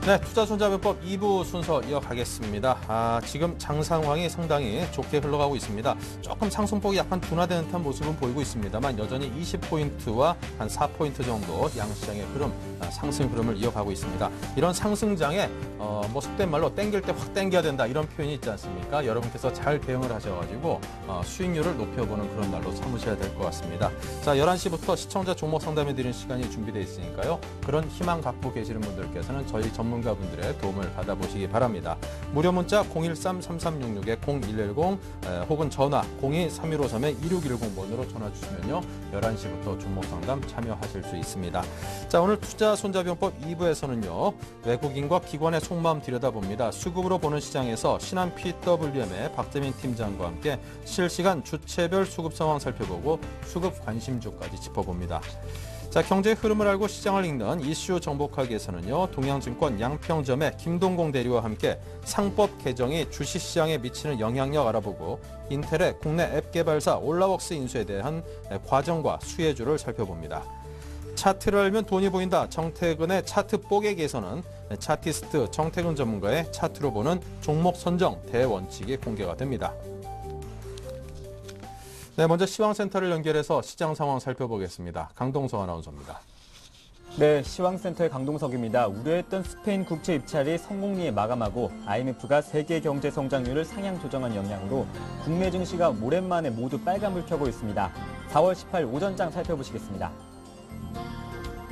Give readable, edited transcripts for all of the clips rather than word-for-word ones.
네, 투자손자병법 2부 순서 이어가겠습니다. 지금 장 상황이 상당히 좋게 흘러가고 있습니다. 조금 상승폭이 약간 둔화되는 듯한 모습은 보이고 있습니다만 여전히 20포인트와 한 4포인트 정도 양시장의 흐름, 상승 흐름을 이어가고 있습니다. 이런 상승장에 속된 말로 땡길 때 확 땡겨야 된다 이런 표현이 있지 않습니까? 여러분께서 잘 대응을 하셔가지고 수익률을 높여보는 그런 날로 삼으셔야 될 것 같습니다. 자, 11시부터 시청자 종목 상담해드리는 시간이 준비되어 있으니까요. 그런 희망 갖고 계시는 분들께서는 저희 전문가분들의 도움을 받아보시기 바랍니다. 무료 문자 013-3366-0110 혹은 전화 02-3153-2610번으로 전화 주시면요. 11시부터 종목 상담 참여하실 수 있습니다. 자, 오늘 투자손자병법 2부에서는요. 외국인과 기관의 속마음 들여다봅니다. 수급으로 보는 시장에서 신한 PWM의 박재민 팀장과 함께 실시간 주체별 수급 상황 살펴보고 수급 관심주까지 짚어봅니다. 자, 경제 흐름을 알고 시장을 읽는 이슈 정복하기에서는요. 동양증권 양평점의 김동공 대리와 함께 상법 개정이 주식시장에 미치는 영향력 알아보고 인텔의 국내 앱 개발사 올라웍스 인수에 대한 과정과 수혜주를 살펴봅니다. 차트를 알면 돈이 보인다. 정태근의 차트 뽀개기에서는 차티스트 정태근 전문가의 차트로 보는 종목 선정 대원칙이 공개가 됩니다. 네, 먼저 시황센터를 연결해서 시장 상황 살펴보겠습니다. 강동석 아나운서입니다. 네, 시황센터의 강동석입니다. 우려했던 스페인 국채 입찰이 성공리에 마감하고 IMF가 세계 경제 성장률을 상향 조정한 영향으로 국내 증시가 오랜만에 모두 빨간불 켜고 있습니다. 4월 18일 오전장 살펴보시겠습니다.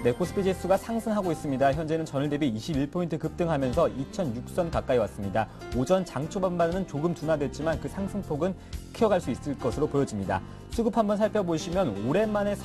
네, 코스피 지수가 상승하고 있습니다. 현재는 전일 대비 21포인트 급등하면서 2006선 가까이 왔습니다. 오전 장 초반만은 조금 둔화됐지만 그 상승폭은 키워갈 수 있을 것으로 보여집니다. 수급 한번 살펴보시면 오랜만에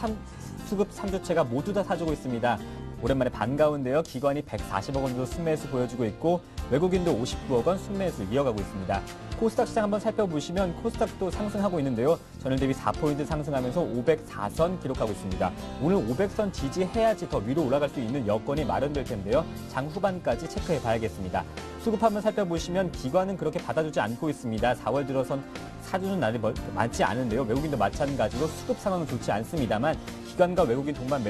수급 3주체가 모두 다 사주고 있습니다. 오랜만에 반가운데요. 기관이 140억 원 정도 순매수 보여주고 있고 외국인도 59억 원 순매수 이어가고 있습니다. 코스닥 시장 한번 살펴보시면 코스닥도 상승하고 있는데요. 전일 대비 4포인트 상승하면서 504선 기록하고 있습니다. 오늘 500선 지지해야지 더 위로 올라갈 수 있는 여건이 마련될 텐데요. 장 후반까지 체크해 봐야겠습니다. 수급 한번 살펴보시면 기관은 그렇게 받아주지 않고 있습니다. 4월 들어선 사주는 날이 많지 않은데요. 외국인도 마찬가지로 수급 상황은 좋지 않습니다만 기관과 외국인 동반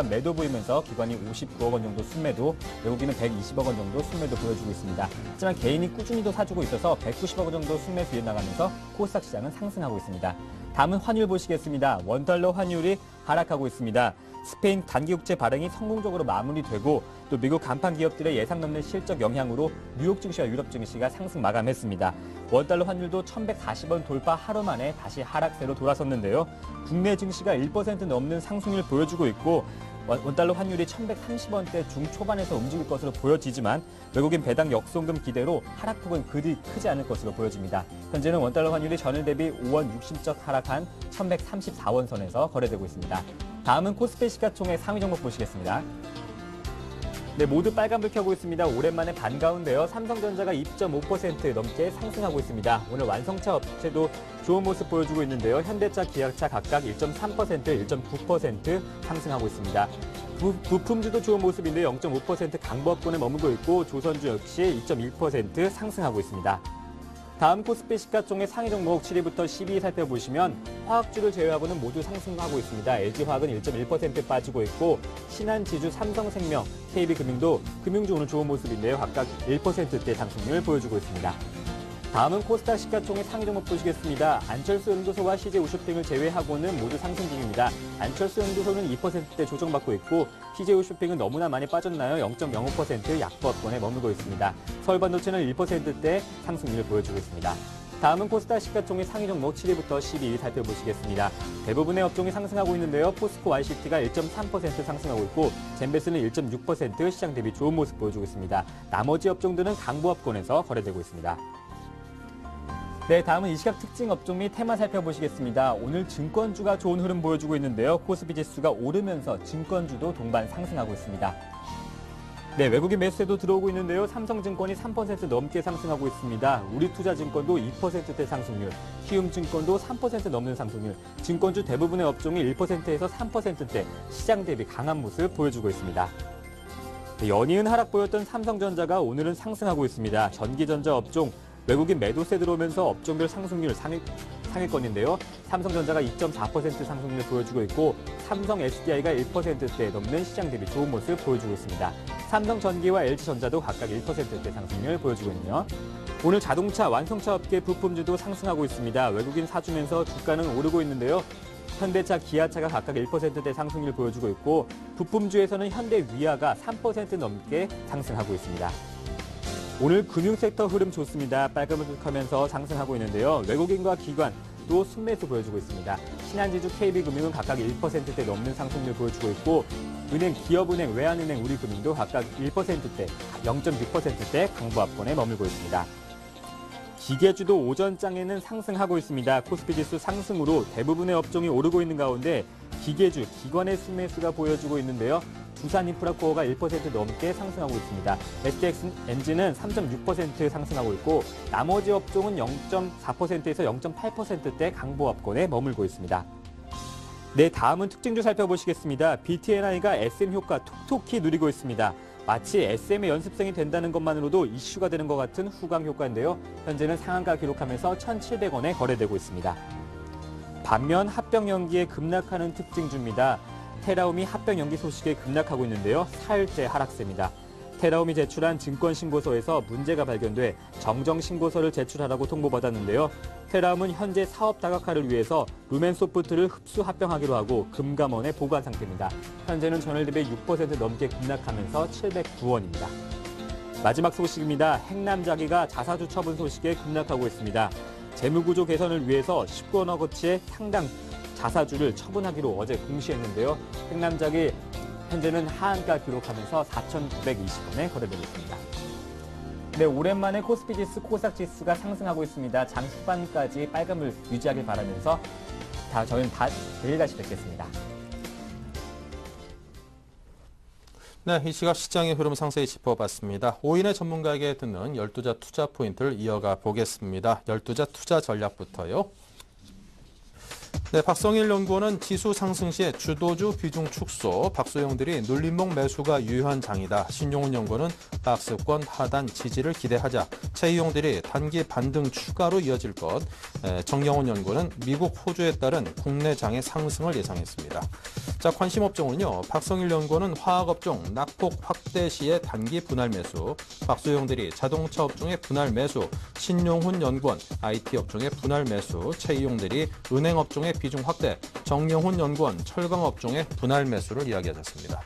매도 보이면서 기관이 59억 원 정도 순매도, 외국인은 120억 원 정도 순매도 보여주고 있습니다. 하지만 개인이 꾸준히 도 사주고 있어서 190억 원 정도 순매수 이어나가면서 코스닥 시장은 상승하고 있습니다. 다음은 환율 보시겠습니다. 원달러 환율이 하락하고 있습니다. 스페인 단기국채 발행이 성공적으로 마무리되고 또 미국 간판 기업들의 예상 넘는 실적 영향으로 뉴욕 증시와 유럽 증시가 상승 마감했습니다. 원달러 환율도 1140원 돌파 하루 만에 다시 하락세로 돌아섰는데요. 국내 증시가 1% 넘는 상승률 보여주고 있고 원달러 환율이 1130원대 중초반에서 움직일 것으로 보여지지만 외국인 배당 역송금 기대로 하락폭은 그리 크지 않을 것으로 보여집니다. 현재는 원달러 환율이 전일 대비 5원 60적 하락한 1134원 선에서 거래되고 있습니다. 다음은 코스피 시가총액 상위 종목 보시겠습니다. 네, 모두 빨간불 켜고 있습니다. 오랜만에 반가운데요. 삼성전자가 2.5% 넘게 상승하고 있습니다. 오늘 완성차 업체도 좋은 모습 보여주고 있는데요. 현대차, 기아차 각각 1.3%, 1.9% 상승하고 있습니다. 부품주도 좋은 모습인데 0.5% 강보합권에 머물고 있고 조선주 역시 2.1% 상승하고 있습니다. 다음 코스피 시가총액 상위 종목 7위부터 12위 살펴보시면 화학주를 제외하고는 모두 상승하고 있습니다. LG화학은 1.1% 빠지고 있고 신한지주, 삼성생명, KB금융도 금융주 오늘 좋은 모습인데요. 각각 1%대 상승률 보여주고 있습니다. 다음은 코스닥 시가총액 상위 종목 보시겠습니다. 안철수 연구소와 CJ홈쇼핑을 제외하고는 모두 상승 중입니다. 안철수 연구소는 2%대 조정받고 있고 CJ홈쇼핑은 너무나 많이 빠졌나요? 0.05% 약보합권에 머물고 있습니다. 서울반도체는 1%대 상승률을 보여주고 있습니다. 다음은 코스닥 시가총액 상위 종목 7위부터 12위 살펴보시겠습니다. 대부분의 업종이 상승하고 있는데요. 포스코 ICT가 1.3% 상승하고 있고 젠베스는 1.6% 시장 대비 좋은 모습 보여주고 있습니다. 나머지 업종들은 강보합권에서 거래되고 있습니다. 네, 다음은 이 시각 특징 업종 및 테마 살펴보시겠습니다. 오늘 증권주가 좋은 흐름 보여주고 있는데요. 코스피 지수가 오르면서 증권주도 동반 상승하고 있습니다. 네, 외국인 매수세도 들어오고 있는데요. 삼성증권이 3% 넘게 상승하고 있습니다. 우리투자증권도 2%대 상승률, 키움증권도 3% 넘는 상승률, 증권주 대부분의 업종이 1%에서 3%대 시장 대비 강한 모습 보여주고 있습니다. 연이은 하락 보였던 삼성전자가 오늘은 상승하고 있습니다. 전기전자 업종 외국인 매도세 들어오면서 업종별 상승률 상위권인데요. 삼성전자가 2.4% 상승률을 보여주고 있고 삼성 SDI가 1%대 넘는 시장 대비 좋은 모습 보여주고 있습니다. 삼성전기와 LG전자도 각각 1%대 상승률을 보여주고 있네요. 오늘 자동차, 완성차 업계 부품주도 상승하고 있습니다. 외국인 사주면서 주가는 오르고 있는데요. 현대차, 기아차가 각각 1%대 상승률을 보여주고 있고 부품주에서는 현대위아가 3% 넘게 상승하고 있습니다. 오늘 금융섹터 흐름 좋습니다. 빨간색하면서 상승하고 있는데요. 외국인과 기관 또 순매수 보여주고 있습니다. 신한지주, KB금융은 각각 1%대 넘는 상승률 보여주고 있고 은행, 기업은행, 외환은행, 우리금융도 각각 1%대, 0.6%대 강보합권에 머물고 있습니다. 기계주도 오전장에는 상승하고 있습니다. 코스피지수 상승으로 대부분의 업종이 오르고 있는 가운데 기계주, 기관의 순매수가 보여주고 있는데요. 두산인프라코어가 1% 넘게 상승하고 있습니다. STX엔진은 3.6% 상승하고 있고 나머지 업종은 0.4%에서 0.8%대 강보합권에 머물고 있습니다. 네, 다음은 특징주 살펴보시겠습니다. BTNI가 SM 효과 톡톡히 누리고 있습니다. 마치 SM의 연습생이 된다는 것만으로도 이슈가 되는 것 같은 후광 효과인데요. 현재는 상한가 기록하면서 1,700원에 거래되고 있습니다. 반면 합병 연기에 급락하는 특징주입니다. 테라움이 합병 연기 소식에 급락하고 있는데요. 4일째 하락세입니다. 테라움이 제출한 증권신고서에서 문제가 발견돼 정정신고서를 제출하라고 통보받았는데요. 테라움은 현재 사업 다각화를 위해서 루멘소프트를 흡수 합병하기로 하고 금감원에 보관 상태입니다. 현재는 전일 대비 6% 넘게 급락하면서 709원입니다. 마지막 소식입니다. 행남자기가 자사주 처분 소식에 급락하고 있습니다. 재무구조 개선을 위해서 19원어치의 상당 자사주를 처분하기로 어제 공시했는데요. 행남자기 현재는 하한가 기록하면서 4,920원에 거래되고 있습니다. 네, 오랜만에 코스피지수, 코스닥지수가 상승하고 있습니다. 장 후반까지 빨간불 유지하길 바라면서 저희는 내일 다시 뵙겠습니다. 네, 이 시각 시장의 흐름 상세히 짚어봤습니다. 5인의 전문가에게 듣는 12자 투자 포인트를 이어가 보겠습니다. 12자 투자 전략부터요. 네, 박성일 연구원은 지수 상승 시에 주도주 비중 축소, 박소영들이 눌림목 매수가 유효한 장이다. 신용훈 연구원은 박스권 하단 지지를 기대하자. 최희용들이 단기 반등 추가로 이어질 것. 정영훈 연구원은 미국, 호주에 따른 국내 장의 상승을 예상했습니다. 자, 관심 업종은요. 박성일 연구원은 화학업종 낙폭 확대 시에 단기 분할 매수, 박소영들이 자동차 업종의 분할 매수, 신용훈 연구원 IT 업종의 분할 매수, 최희용들이 은행 업종의 비중 확대, 정영훈 연구원 철강 업종의 분할 매수를 이야기하셨습니다.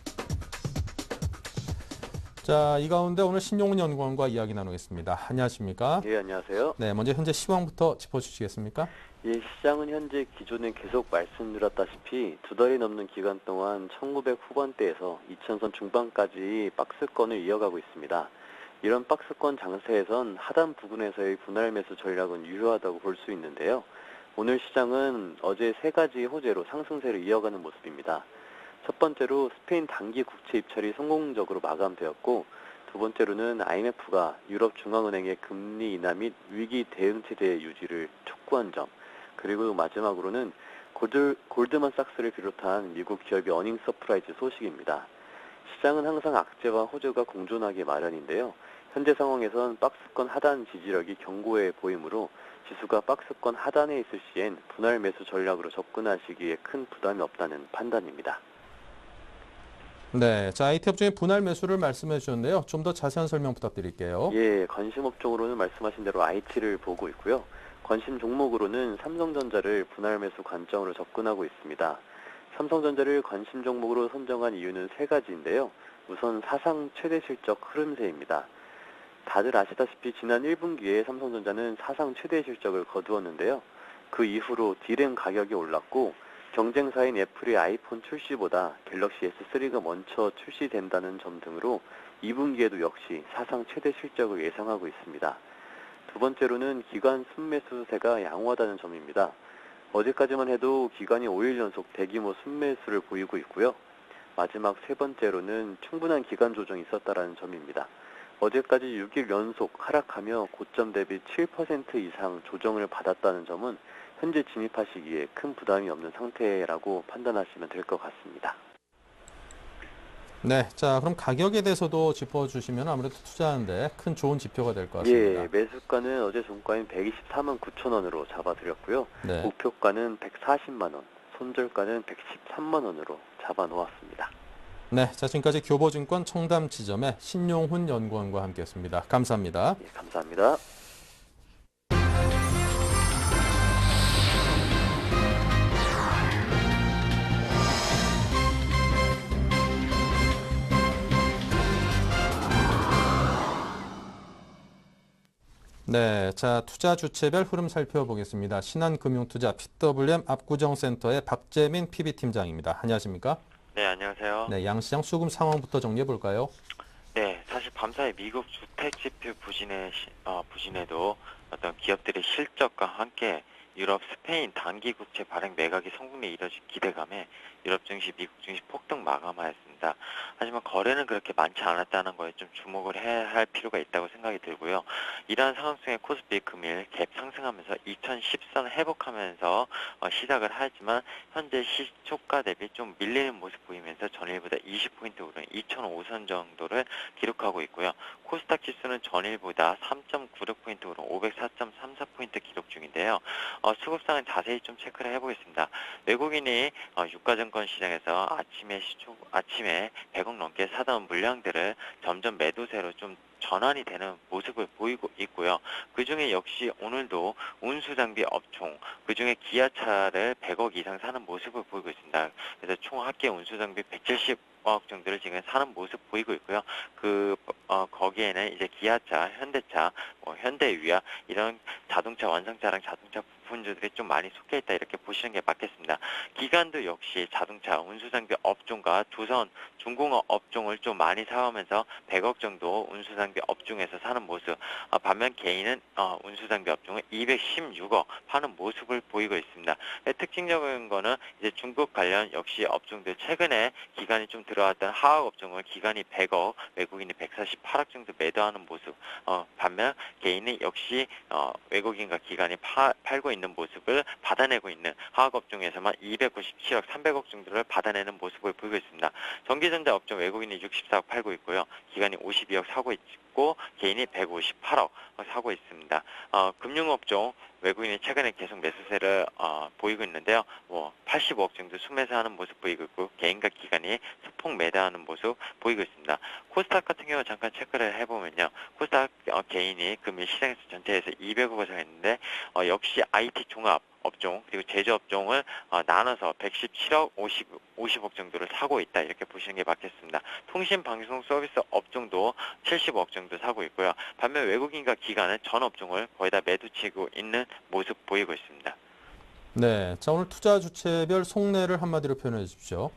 자, 이 가운데 오늘 신용훈 연구원과 이야기 나누겠습니다. 안녕하십니까? 예, 안녕하세요. 네, 먼저 현재 시황부터 짚어주시겠습니까? 예, 시장은 현재 기존에 계속 말씀드렸다시피 두 달이 넘는 기간 동안 1900 후반대에서 2000선 중반까지 박스권을 이어가고 있습니다. 이런 박스권 장세에선 하단 부근에서의 분할 매수 전략은 유효하다고 볼 수 있는데요. 오늘 시장은 어제 세 가지 호재로 상승세를 이어가는 모습입니다. 첫 번째로 스페인 단기 국채 입찰이 성공적으로 마감되었고, 두 번째로는 IMF가 유럽중앙은행의 금리 인하 및 위기 대응 체제의 유지를 촉구한 점, 그리고 마지막으로는 골드만삭스를 비롯한 미국 기업의 어닝 서프라이즈 소식입니다. 시장은 항상 악재와 호재가 공존하기 마련인데요. 현재 상황에선 박스권 하단 지지력이 견고해 보이므로 지수가 박스권 하단에 있을 시엔 분할 매수 전략으로 접근하시기에 큰 부담이 없다는 판단입니다. 네, 자, IT 업종의 분할 매수를 말씀해 주셨는데요. 좀 더 자세한 설명 부탁드릴게요. 예, 관심 업종으로는 말씀하신 대로 IT를 보고 있고요. 관심 종목으로는 삼성전자를 분할 매수 관점으로 접근하고 있습니다. 삼성전자를 관심 종목으로 선정한 이유는 세 가지인데요. 우선 사상 최대 실적 흐름세입니다. 다들 아시다시피 지난 1분기에 삼성전자는 사상 최대 실적을 거두었는데요. 그 이후로 D램 가격이 올랐고 경쟁사인 애플의 아이폰 출시보다 갤럭시 S3가 먼저 출시된다는 점 등으로 2분기에도 역시 사상 최대 실적을 예상하고 있습니다. 두 번째로는 기관 순매수세가 양호하다는 점입니다. 어제까지만 해도 기관이 5일 연속 대규모 순매수를 보이고 있고요. 마지막 세 번째로는 충분한 기간 조정이 있었다는 점입니다. 어제까지 6일 연속 하락하며 고점 대비 7% 이상 조정을 받았다는 점은 현재 진입하시기에 큰 부담이 없는 상태라고 판단하시면 될 것 같습니다. 네, 자 그럼 가격에 대해서도 짚어주시면 아무래도 투자하는데 큰 좋은 지표가 될 것 예, 같습니다. 매수가는 어제 종가인 124만 9천 원으로 잡아드렸고요. 네. 목표가는 140만 원, 손절가는 113만 원으로 잡아놓았습니다. 네, 자 지금까지 교보증권 청담 지점의 신용훈 연구원과 함께했습니다. 감사합니다. 예, 감사합니다. 네, 자 투자 주체별 흐름 살펴보겠습니다. 신한금융투자 PWM 압구정센터의 박재민 PB팀장입니다. 안녕하십니까? 네, 안녕하세요. 네, 양시장 수급 상황부터 정리해 볼까요? 네, 사실 밤사이 미국 주택 지표 부진에도 어떤 기업들의 실적과 함께 유럽, 스페인 단기 국채 발행 매각이 성공에 이뤄질 기대감에 유럽 증시, 미국 증시 폭등 마감하였습니다. 하지만 거래는 그렇게 많지 않았다는 거에 좀 주목을 해야 할 필요가 있다고 생각이 들고요. 이러한 상황 속에 코스피 금일 갭 상승하면서 2010선 회복하면서 시작을 하지만 현재 시초가 대비 좀 밀리는 모습 보이면서 전일보다 20포인트 오른 2005선 정도를 기록하고 있고요. 코스닥 지수는 전일보다 3.96포인트 오른 504.34포인트 기록 중인데요. 수급상은 자세히 좀 체크를 해보겠습니다. 외국인이 유가증권 시장에서 아침에 100억 넘게 사던 물량들을 점점 매도세로 좀 전환이 되는 모습을 보이고 있고요. 그중에 역시 오늘도 운수장비 업종, 그중에 기아차를 100억 이상 사는 모습을 보이고 있습니다. 그래서 총 합계 운수장비 170억 정도를 지금 사는 모습 보이고 있고요. 거기에는 이제 기아차, 현대차, 현대위아 이런 자동차 완성차랑 자동차 부품주들이 좀 많이 속해 있다 이렇게 보시는 게 맞겠습니다. 기관도 역시 자동차, 운수장비 업종과 조선, 중공업 업종을 좀 많이 사오면서 100억 정도 운수장비 업종에서 사는 모습. 반면 개인은 운수장비 업종을 216억 파는 모습을 보이고 있습니다. 특징적인 거는 이제 중국 관련 역시 업종들 최근에 기관이 좀 들어왔던 하학 업종을 기관이 100억, 외국인이 148억 정도 매도하는 모습. 반면 개인은 역시 외국인과 기관이 팔고 있는 모습을 받아내고 있는 하학 업종에서만 297억, 300억 정도를 받아내는 모습을 보이고 있습니다. 전기전자 업종 외국인이 64억 팔고 있고요. 기관이 52억 사고 있고 개인이 158억 사고 있습니다. 금융업종 외국인이 최근에 계속 매수세를 보이고 있는데요. 85억 정도 순매수하는 모습 보이고 있고 개인과 기관이 소폭 매도하는 모습 보이고 있습니다. 코스닥 같은 경우 잠깐 체크를 해보면요. 코스닥 개인이 금일 시장에서 전체에서 200억을 사했는데 역시 IT 종합 업종 그리고 제조업종을 나눠서 117억 50억 정도를 사고 있다 이렇게 보시는 게 맞겠습니다. 통신방송 서비스 업종도 70억 정도 사고 있고요. 반면 외국인과 기관은 전 업종을 거의 다 매도치고 있는 모습 보이고 있습니다. 네, 자 오늘 투자 주체별 속내를 한마디로 표현해 주십시오.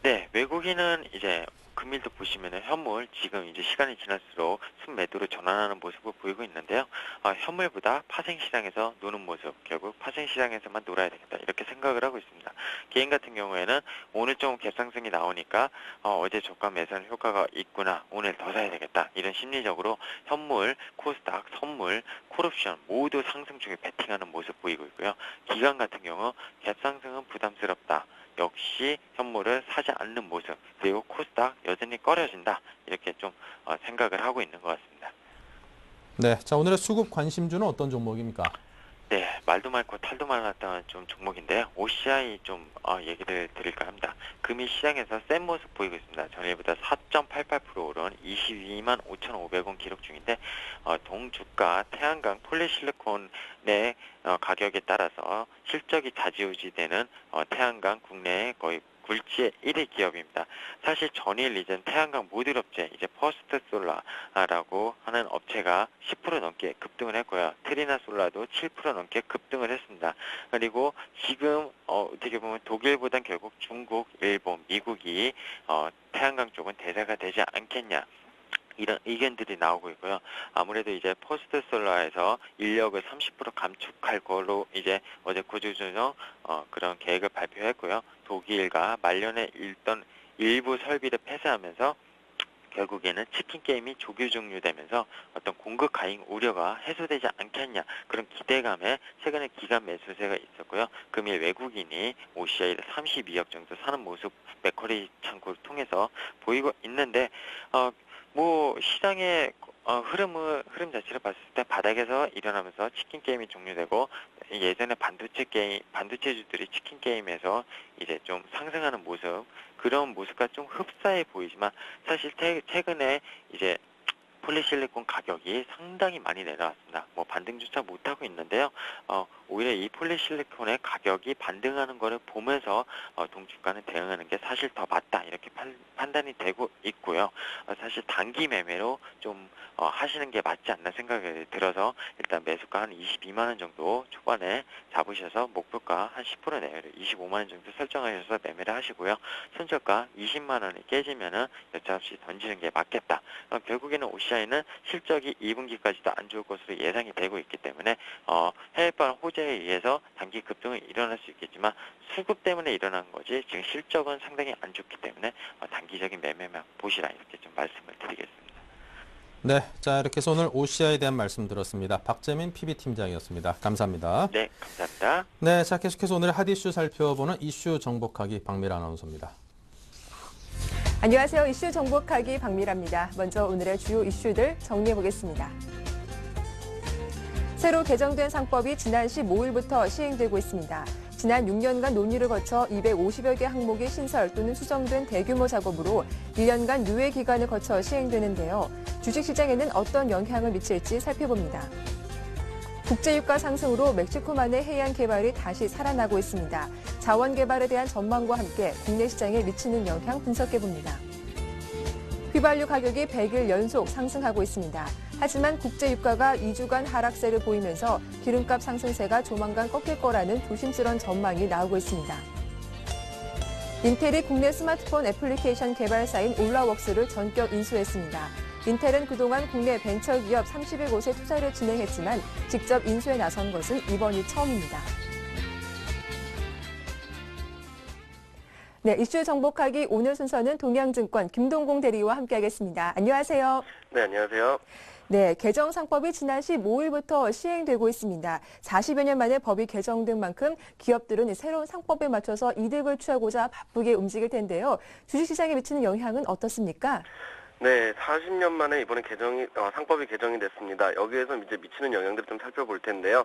네, 외국인은 이제 금일도 보시면은 현물 지금 이제 시간이 지날수록 순매도로 전환하는 모습을 보이고 있는데요. 현물보다 파생시장에서 노는 모습, 결국 파생시장에서만 놀아야 되겠다 이렇게 생각을 하고 있습니다. 개인 같은 경우에는 오늘 좀 갭상승이 나오니까 어제 저가 매수한 효과가 있구나, 오늘 더 사야 되겠다 이런 심리적으로 현물, 코스닥, 선물, 콜옵션 모두 상승 쪽에 베팅하는 모습 보이고 있고요. 기관 같은 경우 갭상승은 부담스럽다. 역시 현물을 사지 않는 모습, 그리고 코스닥 여전히 꺼려진다 이렇게 좀 생각을 하고 있는 것 같습니다. 네, 자 오늘의 수급 관심주는 어떤 종목입니까? 네, 말도 많고 탈도 많았던 좀 종목인데요. OCI 좀 얘기를 드릴까 합니다. 금일 시장에서 센 모습 보이고 있습니다. 전일보다 4.88% 오른 22만 5,500원 기록 중인데 동주가 태양광 폴리실리콘의 가격에 따라서 실적이 좌지우지되는 태양광 국내의 거의 굴지의 1위 기업입니다. 사실 전일 이전 태양광 모듈 업체 이제 퍼스트 솔라라고 하는 업체가 10% 넘게 급등을 했고요. 트리나 솔라도 7% 넘게 급등을 했습니다. 그리고 지금 어떻게 보면 독일보단 결국 중국, 일본, 미국이 태양광 쪽은 대세가 되지 않겠냐. 이런 의견들이 나오고 있고요. 아무래도 이제 퍼스트 솔라에서 인력을 30% 감축할 걸로 이제 어제 구조조정 그런 계획을 발표했고요. 독일과 말년에 있던 일부 설비를 폐쇄하면서 결국에는 치킨 게임이 조기 종료되면서 어떤 공급 과잉 우려가 해소되지 않겠냐 그런 기대감에 최근에 기관 매수세가 있었고요. 금일 외국인이 OCI를 32억 정도 사는 모습 맥커리 창구를 통해서 보이고 있는데 시장의 흐름 자체를 봤을 때 바닥에서 일어나면서 치킨 게임이 종료되고 예전에 반도체주들이 치킨 게임에서 이제 좀 상승하는 모습 그런 모습과 좀 흡사해 보이지만 사실 최근에 이제 폴리실리콘 가격이 상당히 많이 내려왔습니다. 반등조차 못하고 있는데요. 오히려 이 폴리실리콘의 가격이 반등하는 것을 보면서 동주가는 대응하는 게 사실 더 맞다 이렇게 판단이 되고 있고요. 사실 단기 매매로 좀 하시는 게 맞지 않나 생각이 들어서 일단 매수가 한 22만 원 정도 초반에 잡으셔서 목표가 한 10% 내외로 25만 원 정도 설정하셔서 매매를 하시고요. 손절가 20만 원이 깨지면은 여차없이 던지는 게 맞겠다. 결국에는 OCI는 실적이 2분기까지도 안 좋을 것으로 예상이 되고 있기 때문에 해외발 호재에 의해서 단기 급등은 일어날 수 있겠지만 수급 때문에 일어난 거지 지금 실적은 상당히 안 좋기 때문에 단기적인 매매만 보시라 이렇게 좀 말씀을 드리겠습니다. 네, 자 이렇게 해서 오늘 OCI에 대한 말씀 들었습니다. 박재민 PB팀장이었습니다. 감사합니다. 네, 감사합니다. 네, 자 계속해서 오늘의 핫 이슈 살펴보는 이슈 정복하기 박미라 아나운서입니다. 안녕하세요. 이슈 정복하기 박미라입니다. 먼저 오늘의 주요 이슈들 정리해 보겠습니다. 새로 개정된 상법이 지난 15일부터 시행되고 있습니다. 지난 6년간 논의를 거쳐 250여 개 항목이 신설 또는 수정된 대규모 작업으로 1년간 유예 기간을 거쳐 시행되는데요. 주식시장에는 어떤 영향을 미칠지 살펴봅니다. 국제유가 상승으로 멕시코만의 해양 개발이 다시 살아나고 있습니다. 자원 개발에 대한 전망과 함께 국내 시장에 미치는 영향 분석해봅니다. 휘발유 가격이 100일 연속 상승하고 있습니다. 하지만 국제유가가 2주간 하락세를 보이면서 기름값 상승세가 조만간 꺾일 거라는 조심스러운 전망이 나오고 있습니다. 인텔이 국내 스마트폰 애플리케이션 개발사인 올라웍스를 전격 인수했습니다. 인텔은 그동안 국내 벤처기업 31곳에 투자를 진행했지만 직접 인수에 나선 것은 이번이 처음입니다. 네, 이슈 정복하기 오늘 순서는 동양증권 김동공 대리와 함께하겠습니다. 안녕하세요. 네, 안녕하세요. 네, 개정 상법이 지난 15일부터 시행되고 있습니다. 40여 년 만에 법이 개정된 만큼 기업들은 새로운 상법에 맞춰서 이득을 취하고자 바쁘게 움직일 텐데요. 주식시장에 미치는 영향은 어떻습니까? 네, 40년 만에 이번에 상법이 개정이 됐습니다. 여기에서 이제 미치는 영향들을 좀 살펴볼 텐데요.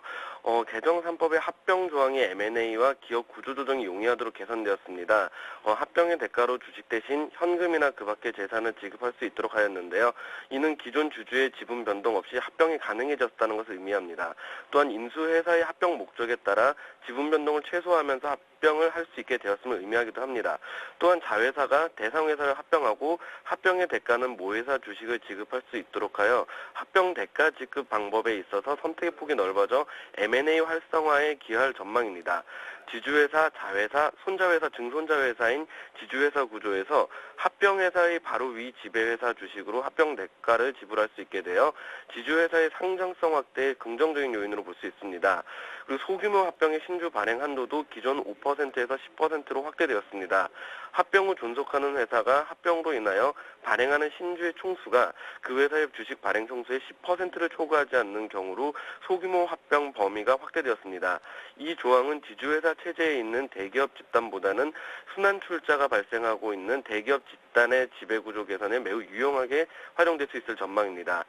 개정 상법의 합병 조항이 M&A와 기업 구조 조정이 용이하도록 개선되었습니다. 합병의 대가로 주식 대신 현금이나 그 밖의 재산을 지급할 수 있도록 하였는데요. 이는 기존 주주의 지분 변동 없이 합병이 가능해졌다는 것을 의미합니다. 또한 인수회사의 합병 목적에 따라 지분 변동을 최소화하면서 합병을 할 수 있게 되었음을 의미하기도 합니다. 또한 자회사가 대상회사를 합병하고 합병의 대가는 모회사 주식을 지급할 수 있도록 하여 합병 대가 지급 방법에 있어서 선택의 폭이 넓어져 M&A 활성화에 기여할 전망입니다. 지주회사, 자회사, 손자회사, 증손자회사인 지주회사 구조에서 합병회사의 바로 위 지배회사 주식으로 합병 대가를 지불할 수 있게 되어 지주회사의 상장성 확대에 긍정적인 요인으로 볼 수 있습니다. 그리고 소규모 합병의 신주 발행 한도도 기존 5%에서 10%로 확대되었습니다. 합병 후 존속하는 회사가 합병으로 인하여 발행하는 신주의 총수가 그 회사의 주식 발행 총수의 10%를 초과하지 않는 경우로 소규모 합병 범위가 확대되었습니다. 이 조항은 지주회사 체제에 있는 대기업 집단보다는 순환 출자가 발생하고 있는 대기업 집단의 지배구조 개선에 매우 유용하게 활용될 수 있을 전망입니다.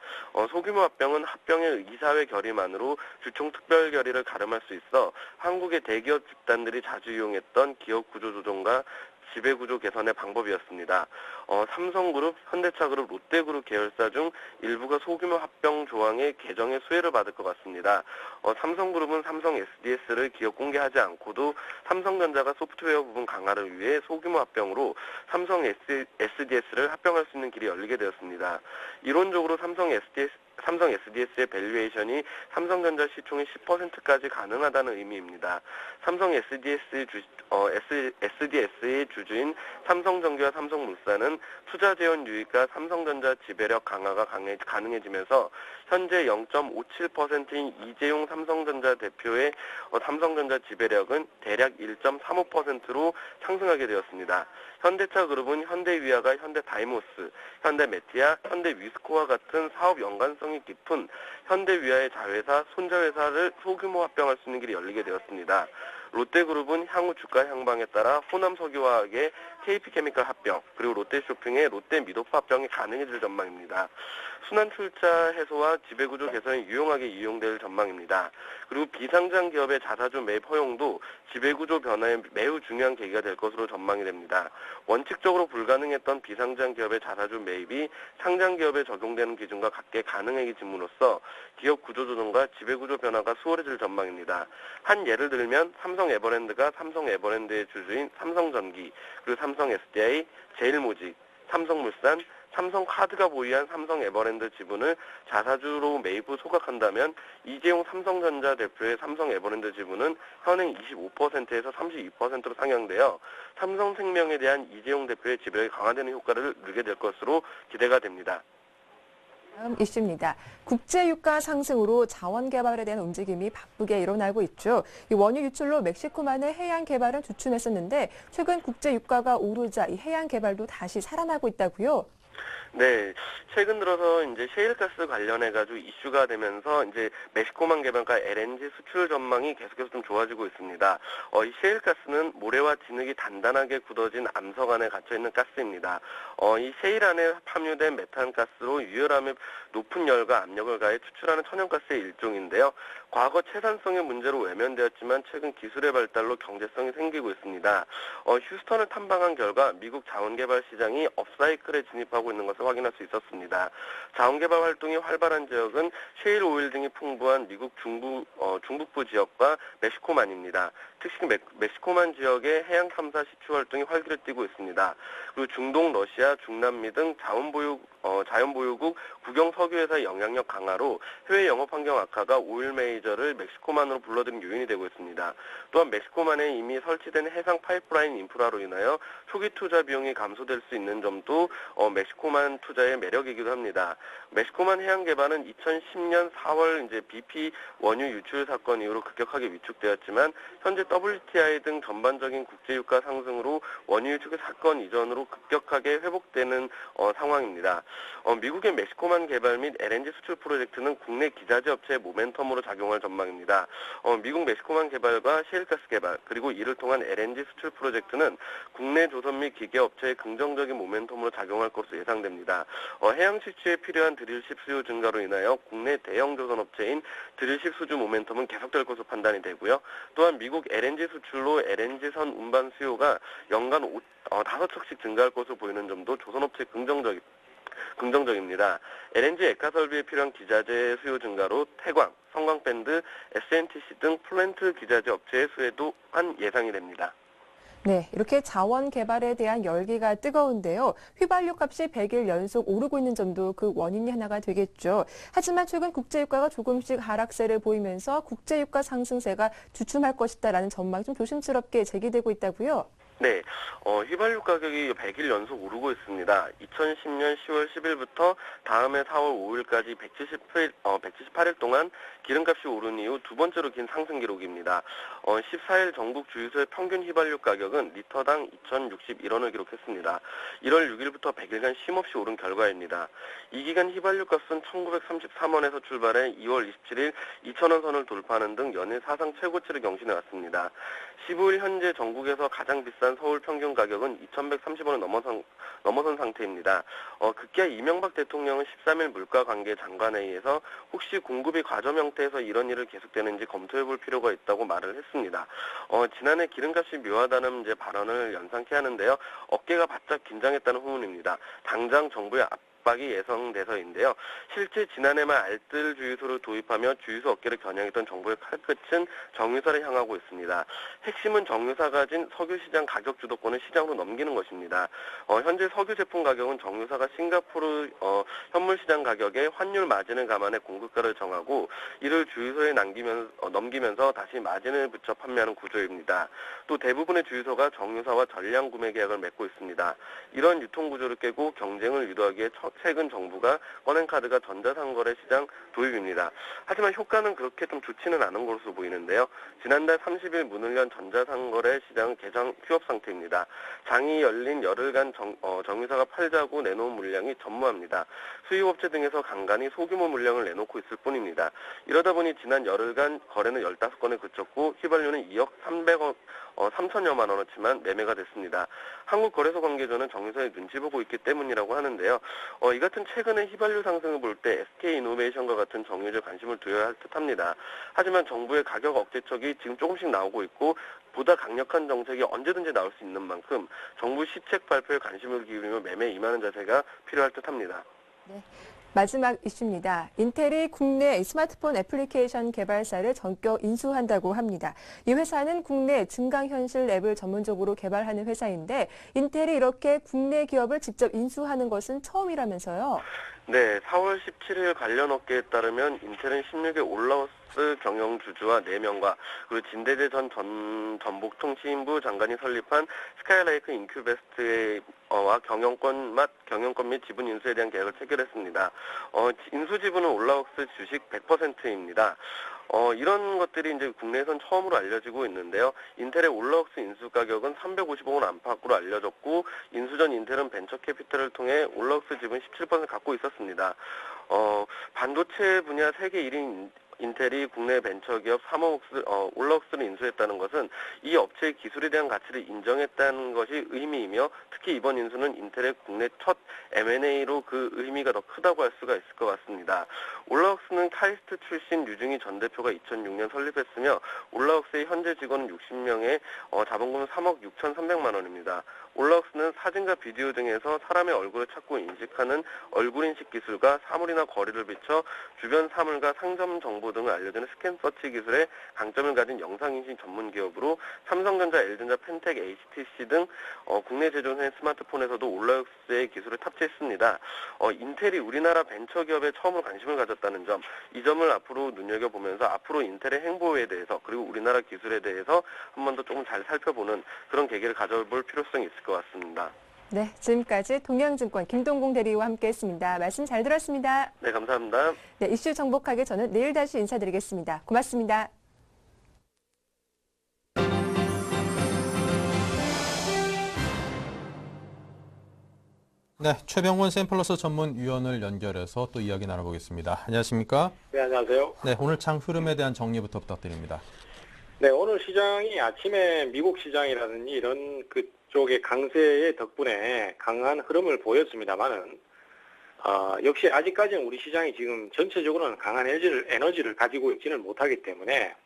소규모 합병은 합병의 이사회 결의만으로 주총 특별 결의를 가름할 수 있어 한국의 대기업 집단들이 자주 이용했던 기업 구조 조정과 지배구조 개선의 방법이었습니다. 삼성그룹, 현대차그룹, 롯데그룹 계열사 중 일부가 소규모 합병 조항의 개정에 수혜를 받을 것 같습니다. 삼성그룹은 삼성 SDS를 기업 공개하지 않고도 삼성전자가 소프트웨어 부분 강화를 위해 소규모 합병으로 삼성 SDS를 합병할 수 있는 길이 열리게 되었습니다. 이론적으로 삼성 삼성 SDS의 밸류에이션이 삼성전자 시총의 10%까지 가능하다는 의미입니다. 삼성 SDS의 주주인 삼성전기와 삼성물산은 투자 재원 유입과 삼성전자 지배력 강화가 가능해지면서 현재 0.57%인 이재용 삼성전자 대표의 삼성전자 지배력은 대략 1.35%로 상승하게 되었습니다. 현대차 그룹은 현대위아가 현대다이모스, 현대메티아, 현대위스코와 같은 사업 연관성이 깊은 현대위아의 자회사, 손자회사를 소규모 합병할 수 있는 길이 열리게 되었습니다. 롯데그룹은 향후 주가 향방에 따라 호남석유화학의 KP케미칼 합병, 그리고 롯데쇼핑의 롯데미도프 합병이 가능해질 전망입니다. 순환출자 해소와 지배구조 개선에 유용하게 이용될 전망입니다. 그리고 비상장 기업의 자사주 매입 허용도 지배구조 변화에 매우 중요한 계기가 될 것으로 전망이 됩니다. 원칙적으로 불가능했던 비상장 기업의 자사주 매입이 상장 기업에 적용되는 기준과 같게 가능해짐으로써 기업 구조조정과 지배구조 변화가 수월해질 전망입니다. 한 예를 들면 삼성 에버랜드가 삼성 에버랜드의 주주인 삼성전기, 그리고 삼성 SDI, 제일모직, 삼성물산, 삼성카드가 보유한 삼성 에버랜드 지분을 자사주로 매입 후 소각한다면 이재용 삼성전자 대표의 삼성 에버랜드 지분은 현행 25%에서 32%로 상향되어 삼성생명에 대한 이재용 대표의 지배력이 강화되는 효과를 누리게 될 것으로 기대가 됩니다. 다음 이슈입니다. 국제유가 상승으로 자원 개발에 대한 움직임이 바쁘게 일어나고 있죠. 이 원유 유출로 멕시코만의 해양 개발은 주춤했었는데 최근 국제유가가 오르자 이 해양 개발도 다시 살아나고 있다고요? 네, 최근 들어서 이제 셰일가스 관련해가지고 이슈가 되면서 이제 멕시코만 개발과 LNG 수출 전망이 계속해서 좀 좋아지고 있습니다. 이 셰일가스는 모래와 진흙이 단단하게 굳어진 암석 안에 갇혀있는 가스입니다. 이 셰일 안에 함유된 메탄가스로 유혈함의 높은 열과 압력을 가해 추출하는 천연가스의 일종인데요. 과거 채산성의 문제로 외면되었지만 최근 기술의 발달로 경제성이 생기고 있습니다. 휴스턴을 탐방한 결과 미국 자원개발 시장이 업사이클에 진입하고 있는 것을 확인할 수 있었습니다. 자원개발 활동이 활발한 지역은 셰일 오일 등이 풍부한 미국 중북부 지역과 멕시코만입니다. 특히 멕시코만 지역의 해양 탐사 시추 활동이 활기를 띠고 있습니다. 그리고 중동, 러시아, 중남미 등 자연보유국 국영 석유회사의 영향력 강화로 해외 영업 환경 악화가 오일 메이저를 멕시코만으로 불러들인 요인이 되고 있습니다. 또한 멕시코만에 이미 설치된 해상 파이프라인 인프라로 인하여 초기 투자 비용이 감소될 수 있는 점도 멕시코만 투자의 매력이기도 합니다. 멕시코만 해양 개발은 2010년 4월 BP 원유 유출 사건 이후로 급격하게 위축되었지만 현재 WTI 등 전반적인 국제유가 상승으로 원유 유출 사건 이전으로 급격하게 회복되는 상황입니다. 미국의 멕시코만 개발 및 LNG 수출 프로젝트는 국내 기자재 업체의 모멘텀으로 작용할 전망입니다. 미국 멕시코만 개발과 셰일가스 개발 그리고 이를 통한 LNG 수출 프로젝트는 국내 조선 및 기계 업체의 긍정적인 모멘텀으로 작용할 것으로 예상됩니다. 해양 취취에 필요한 드릴십 수요 증가로 인하여 국내 대형 조선 업체인 드릴십 수주 모멘텀은 계속될 것으로 판단이 되고요. 또한 미국 LNG 수출로 LNG선 운반 수요가 연간 5척씩 증가할 것으로 보이는 점도 조선업체 긍정적입니다. LNG 액화 설비에 필요한 기자재 수요 증가로 태광, 성광밴드, SNTC 등 플랜트 기자재 업체의 수혜도 한 예상이 됩니다. 네, 이렇게 자원 개발에 대한 열기가 뜨거운데요. 휘발유 값이 100일 연속 오르고 있는 점도 그 원인이 하나가 되겠죠. 하지만 최근 국제유가가 조금씩 하락세를 보이면서 국제유가 상승세가 주춤할 것이다라는 전망이 좀 조심스럽게 제기되고 있다고요? 네, 휘발유 가격이 100일 연속 오르고 있습니다. 2010년 10월 10일부터 다음해 4월 5일까지 178일 동안 기름값이 오른 이후 두 번째로 긴 상승 기록입니다. 14일 전국 주유소의 평균 휘발유 가격은 리터당 2,061원을 기록했습니다. 1월 6일부터 100일간 쉼없이 오른 결과입니다. 이 기간 휘발유 값은 1933원에서 출발해 2월 27일 2,000원 선을 돌파하는 등 연일 사상 최고치를 경신해 왔습니다. 15일 현재 전국에서 가장 비싼 서울 평균 가격은 2,130원을 넘어선 상태입니다. 급기야 이명박 대통령은 13일 물가관계 장관회의에서 혹시 공급이 과점 형태에서 이런 일을 계속되는지 검토해볼 필요가 있다고 말을 했습니다. 지난해 기름값이 묘하다는 이제 발언을 연상케 하는데요. 어깨가 바짝 긴장했다는 후문입니다. 당장 정부의 박이 예상돼서인데요. 실제 지난해 말 알뜰 주유소를 도입하며 주유소 업계를 겨냥했던 정부의 칼끝은 정유사를 향하고 있습니다. 핵심은 정유사가 가진 석유 시장 가격 주도권을 시장으로 넘기는 것입니다. 현재 석유 제품 가격은 정유사가 싱가포르 현물 시장 가격에 환율 마진을 감안해 공급가를 정하고 이를 주유소에 넘기면서 다시 마진을 붙여 판매하는 구조입니다. 또 대부분의 주유소가 정유사와 전량 구매 계약을 맺고 있습니다. 이런 유통 구조를 깨고 경쟁을 유도하기 위해 최근 정부가 꺼낸 카드가 전자상거래 시장 도입입니다. 하지만 효과는 그렇게 좀 좋지는 않은 것으로 보이는데요. 지난달 30일 문을 연 전자상거래 시장은 개장 휴업 상태입니다. 장이 열린 열흘간 정유사가 팔자고 내놓은 물량이 전무합니다. 수입업체 등에서 간간히 소규모 물량을 내놓고 있을 뿐입니다. 이러다 보니 지난 열흘간 거래는 15건에 그쳤고 휘발유는 2억 3천여만 원어치만 매매가 됐습니다. 한국거래소 관계자는 정유사의 눈치 보고 있기 때문이라고 하는데요. 이 같은 최근의 휘발유 상승을 볼 때 SK이노베이션과 같은 정유주에 관심을 두어야 할 듯합니다. 하지만 정부의 가격 억제책이 지금 조금씩 나오고 있고 보다 강력한 정책이 언제든지 나올 수 있는 만큼 정부 시책 발표에 관심을 기울이며 매매에 임하는 자세가 필요할 듯합니다. 네. 마지막 이슈입니다. 인텔이 국내 스마트폰 애플리케이션 개발사를 전격 인수한다고 합니다. 이 회사는 국내 증강현실 앱을 전문적으로 개발하는 회사인데 인텔이 이렇게 국내 기업을 직접 인수하는 것은 처음이라면서요. 네, 4월 17일 관련 업계에 따르면 인텔은 16일 올라우스 경영주주와 4명과 그리고 진대재 전 전북통신부 장관이 설립한 스카이레이크 인큐베스트와 경영권 및 지분 인수에 대한 계약을 체결했습니다. 인수 지분은 올라우스 주식 100%입니다. 이런 것들이 이제 국내에선 처음으로 알려지고 있는데요. 인텔의 올라옥스 인수 가격은 350억 원 안팎으로 알려졌고 인수 전 인텔은 벤처 캐피탈을 통해 올라옥스 지분 17% 갖고 있었습니다. 반도체 분야 세계 1인 인텔이 국내 벤처기업 올라옥스를 인수했다는 것은 이 업체의 기술에 대한 가치를 인정했다는 것이 의미이며 특히 이번 인수는 인텔의 국내 첫 M&A로 그 의미가 더 크다고 할 수가 있을 것 같습니다. 올라옥스는 카이스트 출신 류중희 전 대표가 2006년 설립했으며 올라옥스의 현재 직원은 60명에 자본금은 3억 6,300만 원입니다. 올라옥스는 사진과 비디오 등에서 사람의 얼굴을 찾고 인식하는 얼굴인식 기술과 사물이나 거리를 비춰 주변 사물과 상점 정보 등을 알려주는 스캔 서치 기술에 강점을 가진 영상인식 전문 기업으로 삼성전자, LG전자, 펜텍, HTC 등 국내 제조사의 스마트폰에서도 올라옥스의 기술을 탑재했습니다. 인텔이 우리나라 벤처기업에 처음으로 관심을 가졌다는 점, 이 점을 앞으로 눈여겨보면서 앞으로 인텔의 행보에 대해서 그리고 우리나라 기술에 대해서 한 번 더 조금 잘 살펴보는 그런 계기를 가져볼 필요성이 있을 것 같습니다. 네, 지금까지 동양증권 김동공 대리와 함께했습니다. 말씀 잘 들었습니다. 네, 감사합니다. 네, 이슈 정복하게 저는 내일 다시 인사드리겠습니다. 고맙습니다. 네, 최병원 샘플러스 전문위원을 연결해서 또 이야기 나눠보겠습니다. 안녕하십니까? 네, 안녕하세요. 네, 오늘 장 흐름에 대한 정리부터 부탁드립니다. 네, 오늘 시장이 아침에 미국 시장이라든지 이런 그쪽의 강세의 덕분에 강한 흐름을 보였습니다만은, 역시 아직까지는 우리 시장이 지금 전체적으로는 강한 에너지를 가지고 있지는 못하기 때문에,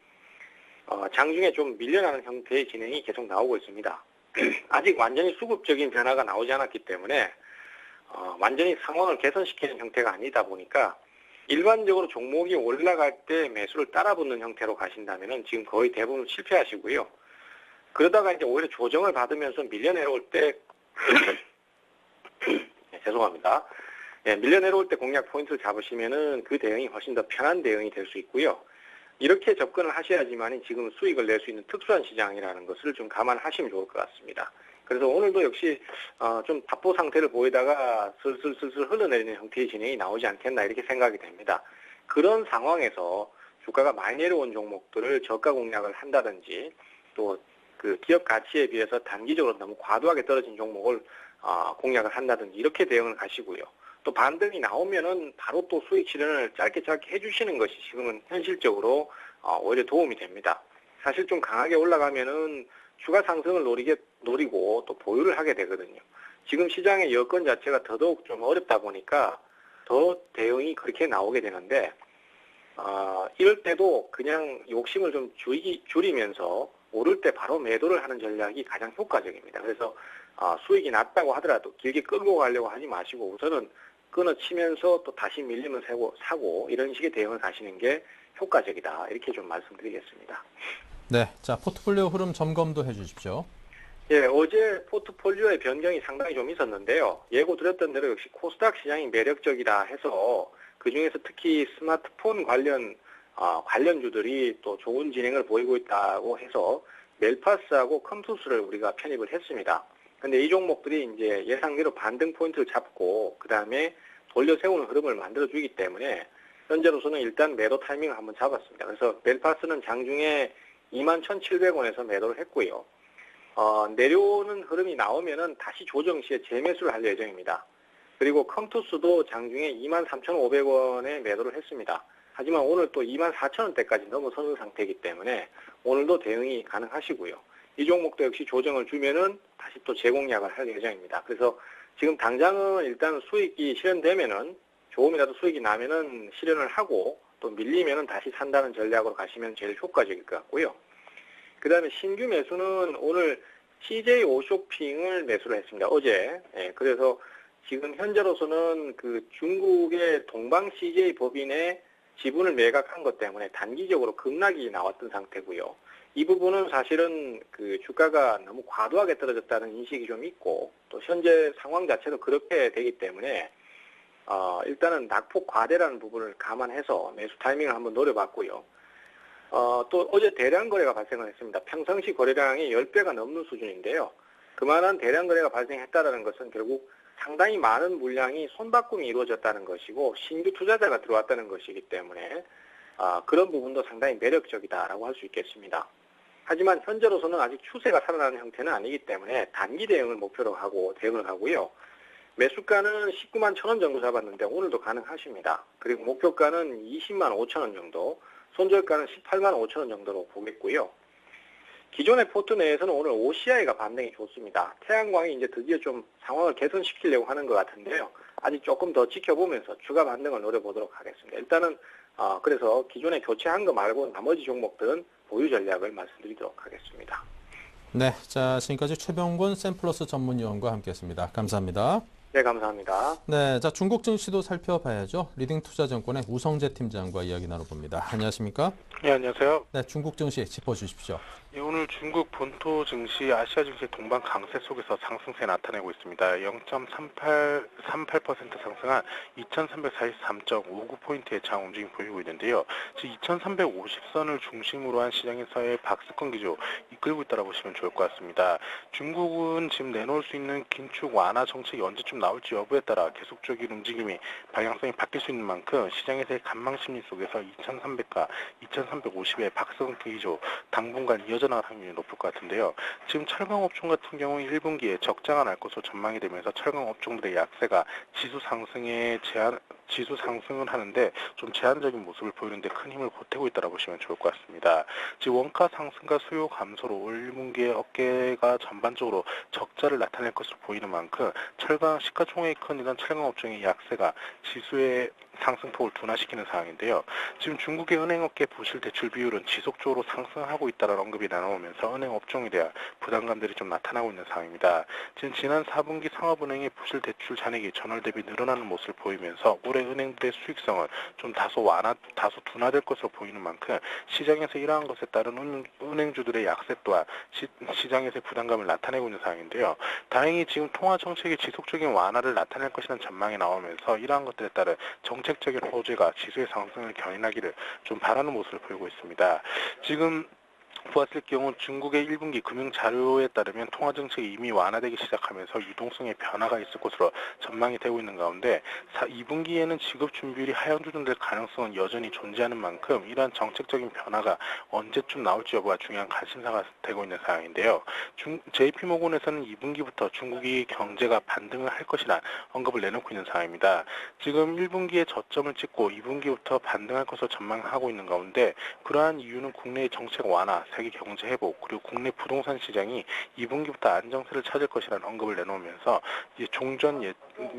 장중에 좀 밀려나는 형태의 진행이 계속 나오고 있습니다. 아직 완전히 수급적인 변화가 나오지 않았기 때문에, 완전히 상황을 개선시키는 형태가 아니다 보니까, 일반적으로 종목이 올라갈 때 매수를 따라붙는 형태로 가신다면은 지금 거의 대부분 실패하시고요. 그러다가 이제 오히려 조정을 받으면서 밀려 내려올 때, 네, 죄송합니다. 네, 밀려 내려올 때 공략 포인트를 잡으시면은 그 대응이 훨씬 더 편한 대응이 될 수 있고요. 이렇게 접근을 하셔야지만이 지금 수익을 낼 수 있는 특수한 시장이라는 것을 좀 감안하시면 좋을 것 같습니다. 그래서 오늘도 역시 좀 답보 상태를 보이다가 슬슬 흘러내리는 형태의 진행이 나오지 않겠나 이렇게 생각이 됩니다. 그런 상황에서 주가가 많이 내려온 종목들을 저가 공략을 한다든지 또 그 기업 가치에 비해서 단기적으로 너무 과도하게 떨어진 종목을 공략을 한다든지 이렇게 대응을 하시고요. 또 반등이 나오면은 바로 또 수익 실현을 짧게 해주시는 것이 지금은 현실적으로 오히려 도움이 됩니다. 사실 좀 강하게 올라가면은 추가 상승을 노리고 또 보유를 하게 되거든요. 지금 시장의 여건 자체가 더더욱 좀 어렵다 보니까 더 대응이 그렇게 나오게 되는데, 이럴 때도 그냥 욕심을 좀 줄이면서 오를 때 바로 매도를 하는 전략이 가장 효과적입니다. 그래서 수익이 낮다고 하더라도 길게 끌고 가려고 하지 마시고 우선은 끊어치면서 또 다시 밀리면 사고 이런 식의 대응을 하시는 게 효과적이다. 이렇게 좀 말씀드리겠습니다. 네, 자 포트폴리오 흐름 점검도 해주십시오. 예, 어제 포트폴리오의 변경이 상당히 좀 있었는데요. 예고드렸던 대로 역시 코스닥 시장이 매력적이다 해서 그중에서 특히 스마트폰 관련주들이 또 좋은 진행을 보이고 있다고 해서 멜파스하고 컴투스를 우리가 편입을 했습니다. 근데 이 종목들이 이제 예상대로 반등 포인트를 잡고 그 다음에 돌려 세우는 흐름을 만들어주기 때문에 현재로서는 일단 매도 타이밍을 한번 잡았습니다. 그래서 멜파스는 장중에 21,700원에서 매도를 했고요. 내려오는 흐름이 나오면은 다시 조정 시에 재매수를 할 예정입니다. 그리고 컴투스도 장중에 23,500원에 매도를 했습니다. 하지만 오늘 또 24,000원대까지 넘어서는 상태이기 때문에 오늘도 대응이 가능하시고요. 이 종목도 역시 조정을 주면은 다시 또 재공략을 할 예정입니다. 그래서 지금 당장은 일단 수익이 실현되면은 조금이라도 수익이 나면은 실현을 하고 또 밀리면은 다시 산다는 전략으로 가시면 제일 효과적일 것 같고요. 그 다음에 신규 매수는 오늘 CJ 오쇼핑을 매수를 했습니다. 어제. 예, 그래서 지금 현재로서는 그 중국의 동방 CJ 법인의 지분을 매각한 것 때문에 단기적으로 급락이 나왔던 상태고요. 이 부분은 사실은 그 주가가 너무 과도하게 떨어졌다는 인식이 좀 있고 또 현재 상황 자체도 그렇게 되기 때문에 일단은 낙폭 과대라는 부분을 감안해서 매수 타이밍을 한번 노려봤고요. 또 어제 대량 거래가 발생을 했습니다. 평상시 거래량이 10배가 넘는 수준인데요. 그만한 대량 거래가 발생했다는 것은 결국 상당히 많은 물량이 손바꿈이 이루어졌다는 것이고 신규 투자자가 들어왔다는 것이기 때문에 그런 부분도 상당히 매력적이다라고 할 수 있겠습니다. 하지만 현재로서는 아직 추세가 살아나는 형태는 아니기 때문에 단기 대응을 목표로 하고 대응을 하고요. 매수가는 19만 1,000원 정도 잡았는데 오늘도 가능하십니다. 그리고 목표가는 20만 5천원 정도, 손절가는 18만 5천원 정도로 보겠고요. 기존의 포트 내에서는 오늘 OCI가 반등이 좋습니다. 태양광이 이제 드디어 좀 상황을 개선시키려고 하는 것 같은데요. 아직 조금 더 지켜보면서 추가 반등을 노려보도록 하겠습니다. 일단은 그래서 기존에 교체한 거 말고 나머지 종목들은 보유 전략을 말씀드리도록 하겠습니다. 네, 자 지금까지 최병곤 샘플러스 전문위원과 함께했습니다. 감사합니다. 네, 감사합니다. 네, 자 중국 증시도 살펴봐야죠. 리딩투자증권의 우성재 팀장과 이야기 나눠봅니다. 안녕하십니까? 네, 안녕하세요. 네, 중국 증시 짚어주십시오. 예, 오늘 중국 본토 증시, 아시아 증시 동반 강세 속에서 상승세 나타내고 있습니다. 0.38% 상승한 2343.59포인트의 장 움직임 보이고 있는데요. 즉 2350선을 중심으로 한 시장에서의 박스권 기조 이끌고 있다고 보시면 좋을 것 같습니다. 중국은 지금 내놓을 수 있는 긴축 완화 정책이 언제쯤 나올지 여부에 따라 계속적인 움직임이 방향성이 바뀔 수 있는 만큼 시장에서의 간망심리 속에서 2300과 2350의 박스권 기조 당분간 이어져 나갈 확률이 높을 것 같은데요. 지금 철강 업종 같은 경우 1분기에 적자가 날 것으로 전망이 되면서 철강 업종들의 약세가 지수 상승을 하는데 좀 제한적인 모습을 보이는데 큰 힘을 보태고 있다고 보시면 좋을 것 같습니다. 지금 원가 상승과 수요 감소로 올 1분기에 업계가 전반적으로 적자를 나타낼 것으로 보이는 만큼 철강 시가총액이 큰 이런 철강 업종의 약세가 지수의 상승폭을 둔화시키는 상황인데요. 지금 중국의 은행업계 부실 대출 비율은 지속적으로 상승하고 있다는 언급이 나오면서 은행 업종에 대한 부담감들이 좀 나타나고 있는 상황입니다. 지금 지난 4분기 상업은행의 부실 대출 잔액이 전월 대비 늘어나는 모습을 보이면서 올해 은행들의 수익성은 좀 다소 둔화될 것으로 보이는 만큼 시장에서 이러한 것에 따른 은행주들의 약세 또한 시장에서의 부담감을 나타내고 있는 상황인데요. 다행히 지금 통화 정책의 지속적인 완화를 나타낼 것이라는 전망이 나오면서 이러한 것들에 따른 정책적인 호재가 지수의 상승을 견인하기를 좀 바라는 모습을 보이고 있습니다. 지금 보았을 경우 중국의 1분기 금융 자료에 따르면 통화 정책이 이미 완화되기 시작하면서 유동성의 변화가 있을 것으로 전망이 되고 있는 가운데 2분기에는 지급 준비율이 하향조정될 가능성은 여전히 존재하는 만큼 이러한 정책적인 변화가 언제쯤 나올지 여부가 중요한 관심사가 되고 있는 상황인데요. JP모건에서는 2분기부터 중국이 경제가 반등을 할 것이라는 언급을 내놓고 있는 상황입니다. 지금 1분기에 저점을 찍고 2분기부터 반등할 것으로 전망하고 있는 가운데 그러한 이유는 국내의 정책 완화, 세계 경제 회복, 그리고 국내 부동산 시장이 2분기부터 안정세를 찾을 것이라는 언급을 내놓으면서 이제 종전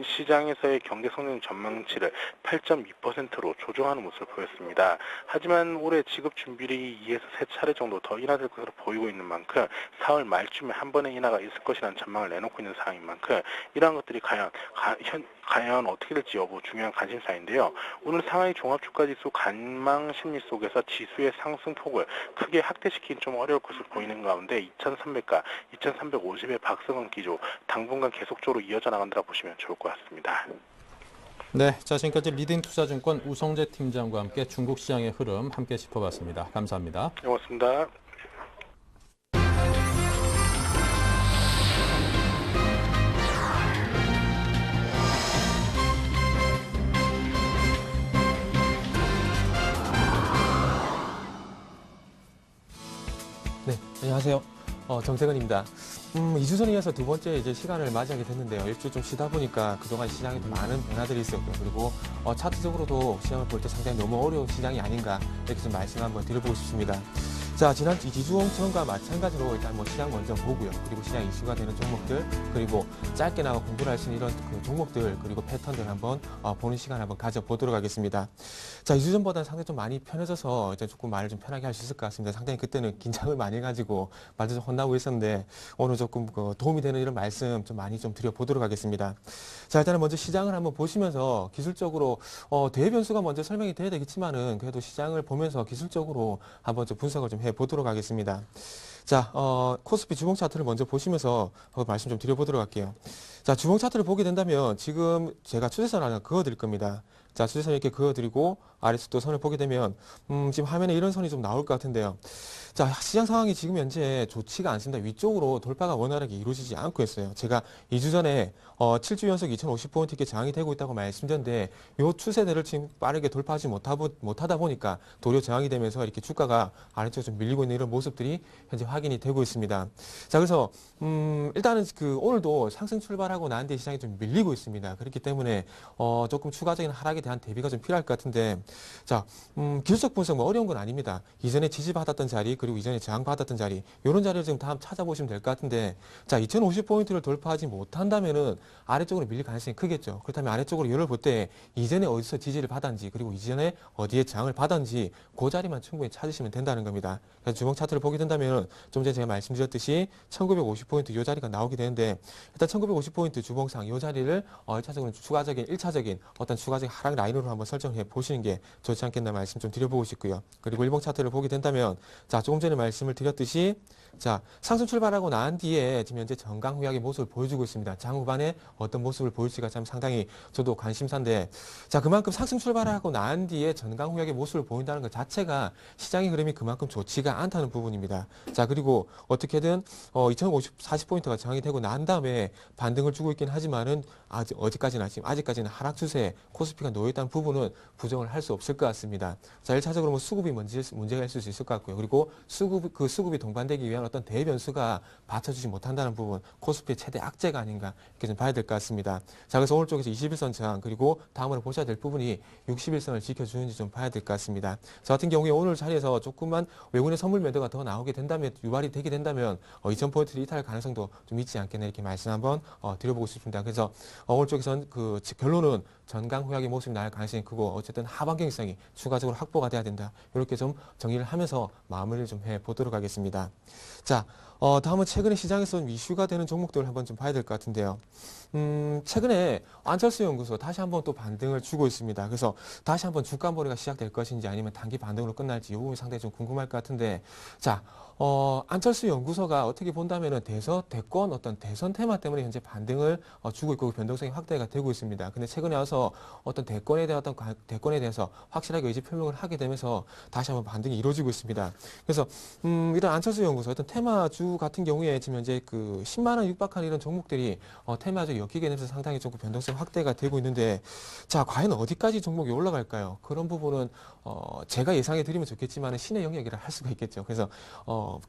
시장에서의 경제 성장 전망치를 8.2%로 조정하는 모습을 보였습니다. 하지만 올해 지급 준비율이 2에서 3차례 정도 더 인하될 것으로 보이고 있는 만큼 4월 말쯤에 한 번의 인하가 있을 것이라는 전망을 내놓고 있는 상황인 만큼 이러한 것들이 과연 어떻게 될지 여부 중요한 관심사인데요. 오늘 상하이 종합주가지수 관망 심리 속에서 지수의 상승폭을 크게 확대시키긴 좀 어려울 것으로 보이는 가운데 2300과 2350의 박스권 기조 당분간 계속적으로 이어져 나간다고 보시면 좋을 것 같습니다. 네, 자 지금까지 리딩투자증권 우성재 팀장과 함께 중국 시장의 흐름 함께 짚어봤습니다. 감사합니다. 고맙습니다. 네, 안녕하세요. 정세근입니다. 2주 전에 이어서 두 번째 이제 시간을 맞이하게 됐는데요. 일주 좀 쉬다 보니까 그동안 시장에 좀 많은 변화들이 있었고요. 그리고 차트적으로도 시장을 볼 때 상당히 너무 어려운 시장이 아닌가 이렇게 좀 말씀 한번 드려보고 싶습니다. 자, 지난 이주홍처럼과 마찬가지로 일단 시장 먼저 보고요. 그리고 시장 이슈가 되는 종목들, 그리고 짧게나마 공부를 할 수 있는 이런 그 종목들, 그리고 패턴들 한번 보는 시간 한번 가져보도록 하겠습니다. 자, 2주 전보다는 상당히 좀 많이 편해져서 이제 조금 말을 좀 편하게 할 수 있을 것 같습니다. 상당히 그때는 긴장을 많이 해가지고 말도 좀 혼나고 있었는데 오늘 조금 도움이 되는 이런 말씀 좀 많이 좀 드려보도록 하겠습니다. 자, 일단은 먼저 시장을 한번 보시면서 기술적으로 대외 변수가 먼저 설명이 돼야 되겠지만은 그래도 시장을 보면서 기술적으로 한번 좀 분석을 좀 해보도록 하겠습니다. 자, 코스피 주봉 차트를 먼저 보시면서 말씀 좀 드려보도록 할게요. 자, 주봉 차트를 보게 된다면 지금 제가 추세선 하나 그어드릴 겁니다. 자, 추세선 이렇게 그어드리고 아래서 또 선을 보게 되면 지금 화면에 이런 선이 좀 나올 것 같은데요. 자, 시장 상황이 지금 현재 좋지가 않습니다. 위쪽으로 돌파가 원활하게 이루어지지 않고 있어요. 제가 2주 전에 7주 연속 2050포인트 이렇게 저항이 되고 있다고 말씀드렸는데 이 추세대를 지금 빠르게 돌파하지 못하다 보니까 도리어 저항이 되면서 이렇게 주가가 아래쪽으로 좀 밀리고 있는 이런 모습들이 현재 확인이 되고 있습니다. 자, 그래서 일단은 오늘도 상승 출발하고 난 뒤에 시장이 좀 밀리고 있습니다. 그렇기 때문에 조금 추가적인 하락에 대한 대비가 좀 필요할 것 같은데, 자, 기술적 분석 어려운 건 아닙니다. 이전에 지지받았던 자리, 그리고 이전에 저항받았던 자리, 이런 자리를 지금 다음 찾아보시면 될 것 같은데, 자, 2050포인트를 돌파하지 못한다면은 아래쪽으로 밀릴 가능성이 크겠죠. 그렇다면 아래쪽으로 열을 볼 때 이전에 어디서 지지를 받았는지, 그리고 이전에 어디에 저항을 받았는지 그 자리만 충분히 찾으시면 된다는 겁니다. 그래서 주봉 차트를 보게 된다면 좀 전에 제가 말씀드렸듯이 1950포인트 이 자리가 나오게 되는데, 일단 1950포인트 주봉상 이 자리를 1차적인 어떤 추가적인 하락 라인으로 한번 설정해 보시는 게 좋지 않겠나 말씀 좀 드려보고 싶고요. 그리고 일봉 차트를 보게 된다면, 자, 조금 전에 말씀을 드렸듯이, 자, 상승 출발하고 난 뒤에 지금 현재 정강 후약의 모습을 보여주고 있습니다. 장후반에 어떤 모습을 보일지가 참 상당히 저도 관심사인데, 자, 그만큼 상승 출발하고 난 뒤에 전강 후약의 모습을 보인다는 것 자체가 시장의 흐름이 그만큼 좋지가 않다는 부분입니다. 자, 그리고 어떻게든 2040포인트가 저항이 되고 난 다음에 반등을 주고 있긴 하지만은 아직까지는 하락 추세에 코스피가 놓여있다는 부분은 부정을 할 수 없을 것 같습니다. 자, 1차적으로 수급이 문제가 있을 수 있을 것 같고요. 그리고 수급이 동반되기 위한 어떤 대변수가 받쳐주지 못한다는 부분, 코스피의 최대 악재가 아닌가 이렇게 좀 봐야 될 것 같습니다. 자, 그래서 오늘 쪽에서 21선 저항, 그리고 다음으로 보셔야 될 부분이 61선을 지켜주는지 좀 봐야 될 것 같습니다. 저 같은 경우에 오늘 자리에서 조금만 외국인의 선물 매도가 더 나오게 된다면, 유발이 되게 된다면 2000포인트를 이탈할 가능성도 좀 있지 않겠나 이렇게 말씀 한번 드려보고 싶습니다. 그래서 오늘 쪽에서는 결론은 전강 후약의 모습이 나올 가능성이 크고, 어쨌든 하반 경직성이 추가적으로 확보가 돼야 된다. 이렇게 좀 정리를 하면서 마무리를 좀 해보도록 하겠습니다. 자, 다음은 최근에 시장에서 좀 이슈가 되는 종목들을 한번 좀 봐야 될 것 같은데요. 최근에 안철수 연구소 다시 한번 또 반등을 주고 있습니다. 그래서 다시 한번 주가 몰이가 시작될 것인지 아니면 단기 반등으로 끝날지 이 부분이 상당히 좀 궁금할 것 같은데, 자, 안철수 연구소가 어떻게 본다면은 대권 어떤 대선 테마 때문에 현재 반등을 주고 있고 변동성이 확대가 되고 있습니다. 근데 최근에 와서 어떤 대권에 대해서 확실하게 의지 표명을 하게 되면서 다시 한번 반등이 이루어지고 있습니다. 그래서 이런 안철수 연구소 어떤 테마주 같은 경우에 지금 현재 10만 원 육박하는 이런 종목들이 테마주 엮이게 되면서 상당히 조금 변동성 확대가 되고 있는데, 자, 과연 어디까지 종목이 올라갈까요? 그런 부분은 제가 예상해 드리면 좋겠지만 신의 영역이라 할 수가 있겠죠. 그래서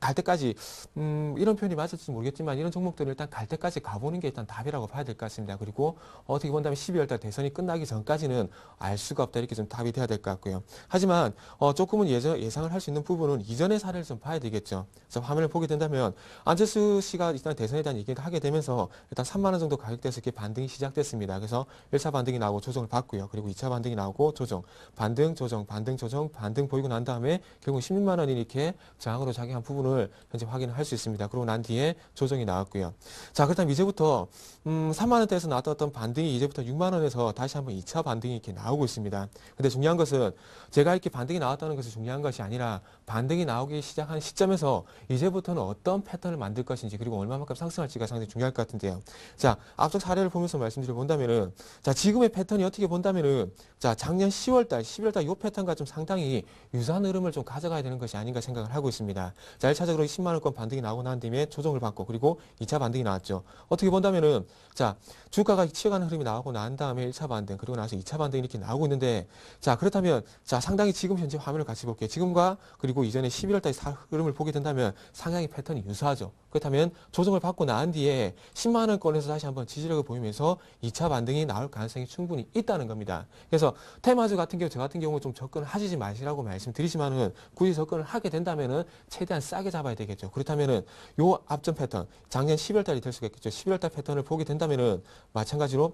갈 때까지 이런 표현이 맞을지 모르겠지만 이런 종목들을 일단 갈 때까지 가보는 게 일단 답이라고 봐야 될 것 같습니다. 그리고 어떻게 본다면 12월 달 대선이 끝나기 전까지는 알 수가 없다 이렇게 좀 답이 돼야 될 것 같고요. 하지만 조금은 예상을 할 수 있는 부분은 이전의 사례를 좀 봐야 되겠죠. 그래서 화면을 보게 된다면 안철수 씨가 일단 대선에 대한 얘기를 하게 되면서 일단 3만 원 정도 가격대에서 이렇게 반등이 시작됐습니다. 그래서 1차 반등이 나오고 조정을 받고요. 그리고 2차 반등이 나오고 조정, 반등, 조정, 반등, 조정, 반등 보이고 난 다음에 결국 16만 원이 이렇게 저항으로 작용한 부분을 현재 확인을 할 수 있습니다. 그러고 난 뒤에 조정이 나왔고요. 자, 그렇다면 이제부터 3만 원대에서 나왔던 어떤 반등이 이제부터 6만 원에서 다시 한번 2차 반등이 이렇게 나오고 있습니다. 근데 중요한 것은 제가 이렇게 반등이 나왔다는 것이 중요한 것이 아니라 반등이 나오기 시작한 시점에서 이제부터는 어떤 패턴을 만들 것인지 그리고 얼마만큼 상승할지가 상당히 중요할 것 같은데요. 자, 앞서 사례를 보면서 말씀드려 본다면은 자, 지금의 패턴이 어떻게 본다면은 자, 작년 10월달, 11월달 이 패턴과 좀 상당히 유사한 흐름을 좀 가져가야 되는 것이 아닌가 생각을 하고 있습니다. 자, 1차적으로 10만 원권 반등이 나오고 난 뒤에 조정을 받고 그리고 2차 반등이 나왔죠. 어떻게 본다면은 자, 주가가 치어가는 흐름이 나오고 난 다음에 1차 반등 그리고 나서 2차 반등이 이렇게 나오고 있는데 자, 그렇다면 자, 상당히 지금 현재 화면을 같이 볼게요. 지금과 그리고 이전에 11월달 흐름을 보게 된다면 상당히 패턴이 유사하죠. 그렇다면 조정을 받고 난 뒤에 10만 원권에서 다시 한번 지지력을 보이면서 2차 반등이 나올 가능성이 충분히 있다는 겁니다. 그래서 테마주 같은 경우 저 같은 경우 좀 접근을 하시지 마시라고 말씀드리지만은 굳이 접근을 하게 된다면은 최대한 싸게 잡아야 되겠죠. 그렇다면은 요 앞전 패턴 작년 12월달이 될 수가 있겠죠. 12월달 패턴을 보게 된다면은 마찬가지로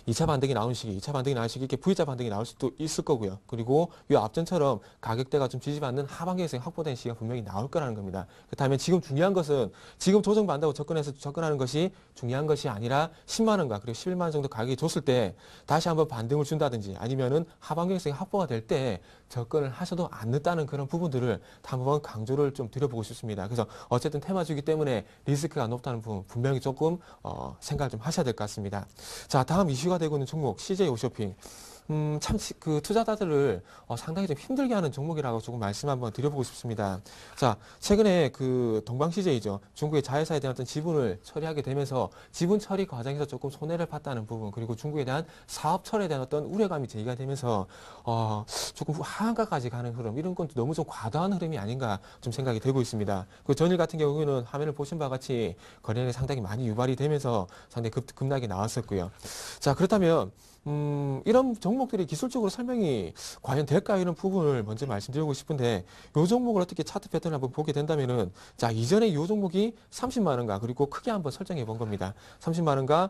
2차 반등이 나오는 시기, 2차 반등이 나오는 시기 이렇게 V자 반등이 나올 수도 있을 거고요. 그리고 이 앞전처럼 가격대가 좀 지지받는 하반기에서 확보된 시기가 분명히 나올 거라는 겁니다. 그렇다면 지금 중요한 것은 지금 조정받는다고 접근하는 것이 중요한 것이 아니라 10만 원과 그리고 11만 원 정도 가격이 줬을 때 다시 한번 반등을 준다든지 아니면은 하반기에서 확보가 될 때 접근을 하셔도 안 늦다는 그런 부분들을 한번 강조를 좀 드려보고 싶습니다. 그래서 어쨌든 테마주기 때문에 리스크가 높다는 부분 분명히 조금 생각을 좀 하셔야 될 것 같습니다. 자, 다음 이슈가 되고 있는 종목 CJ 홈쇼핑. 참 그 투자자들을 상당히 좀 힘들게 하는 종목이라고 조금 말씀 한번 드려보고 싶습니다. 자, 최근에 그 동방 CJ죠. 중국의 자회사에 대한 어떤 지분을 처리하게 되면서 지분 처리 과정에서 조금 손해를 봤다는 부분 그리고 중국에 대한 사업 철회에 대한 어떤 우려감이 제기가 되면서 조금 하한가까지 가는 흐름 이런 건 너무 좀 과도한 흐름이 아닌가 좀 생각이 되고 있습니다. 그 전일 같은 경우에는 화면을 보신 바와 같이 거래량이 상당히 많이 유발이 되면서 상당히 급락이 나왔었고요. 자, 그렇다면 이런 종목들이 기술적으로 설명이 과연 될까 이런 부분을 먼저 말씀드리고 싶은데 이 종목을 어떻게 차트 패턴을 한번 보게 된다면은 자, 이전에 이 종목이 30만 원가 그리고 크게 한번 설정해 본 겁니다. 30만 원가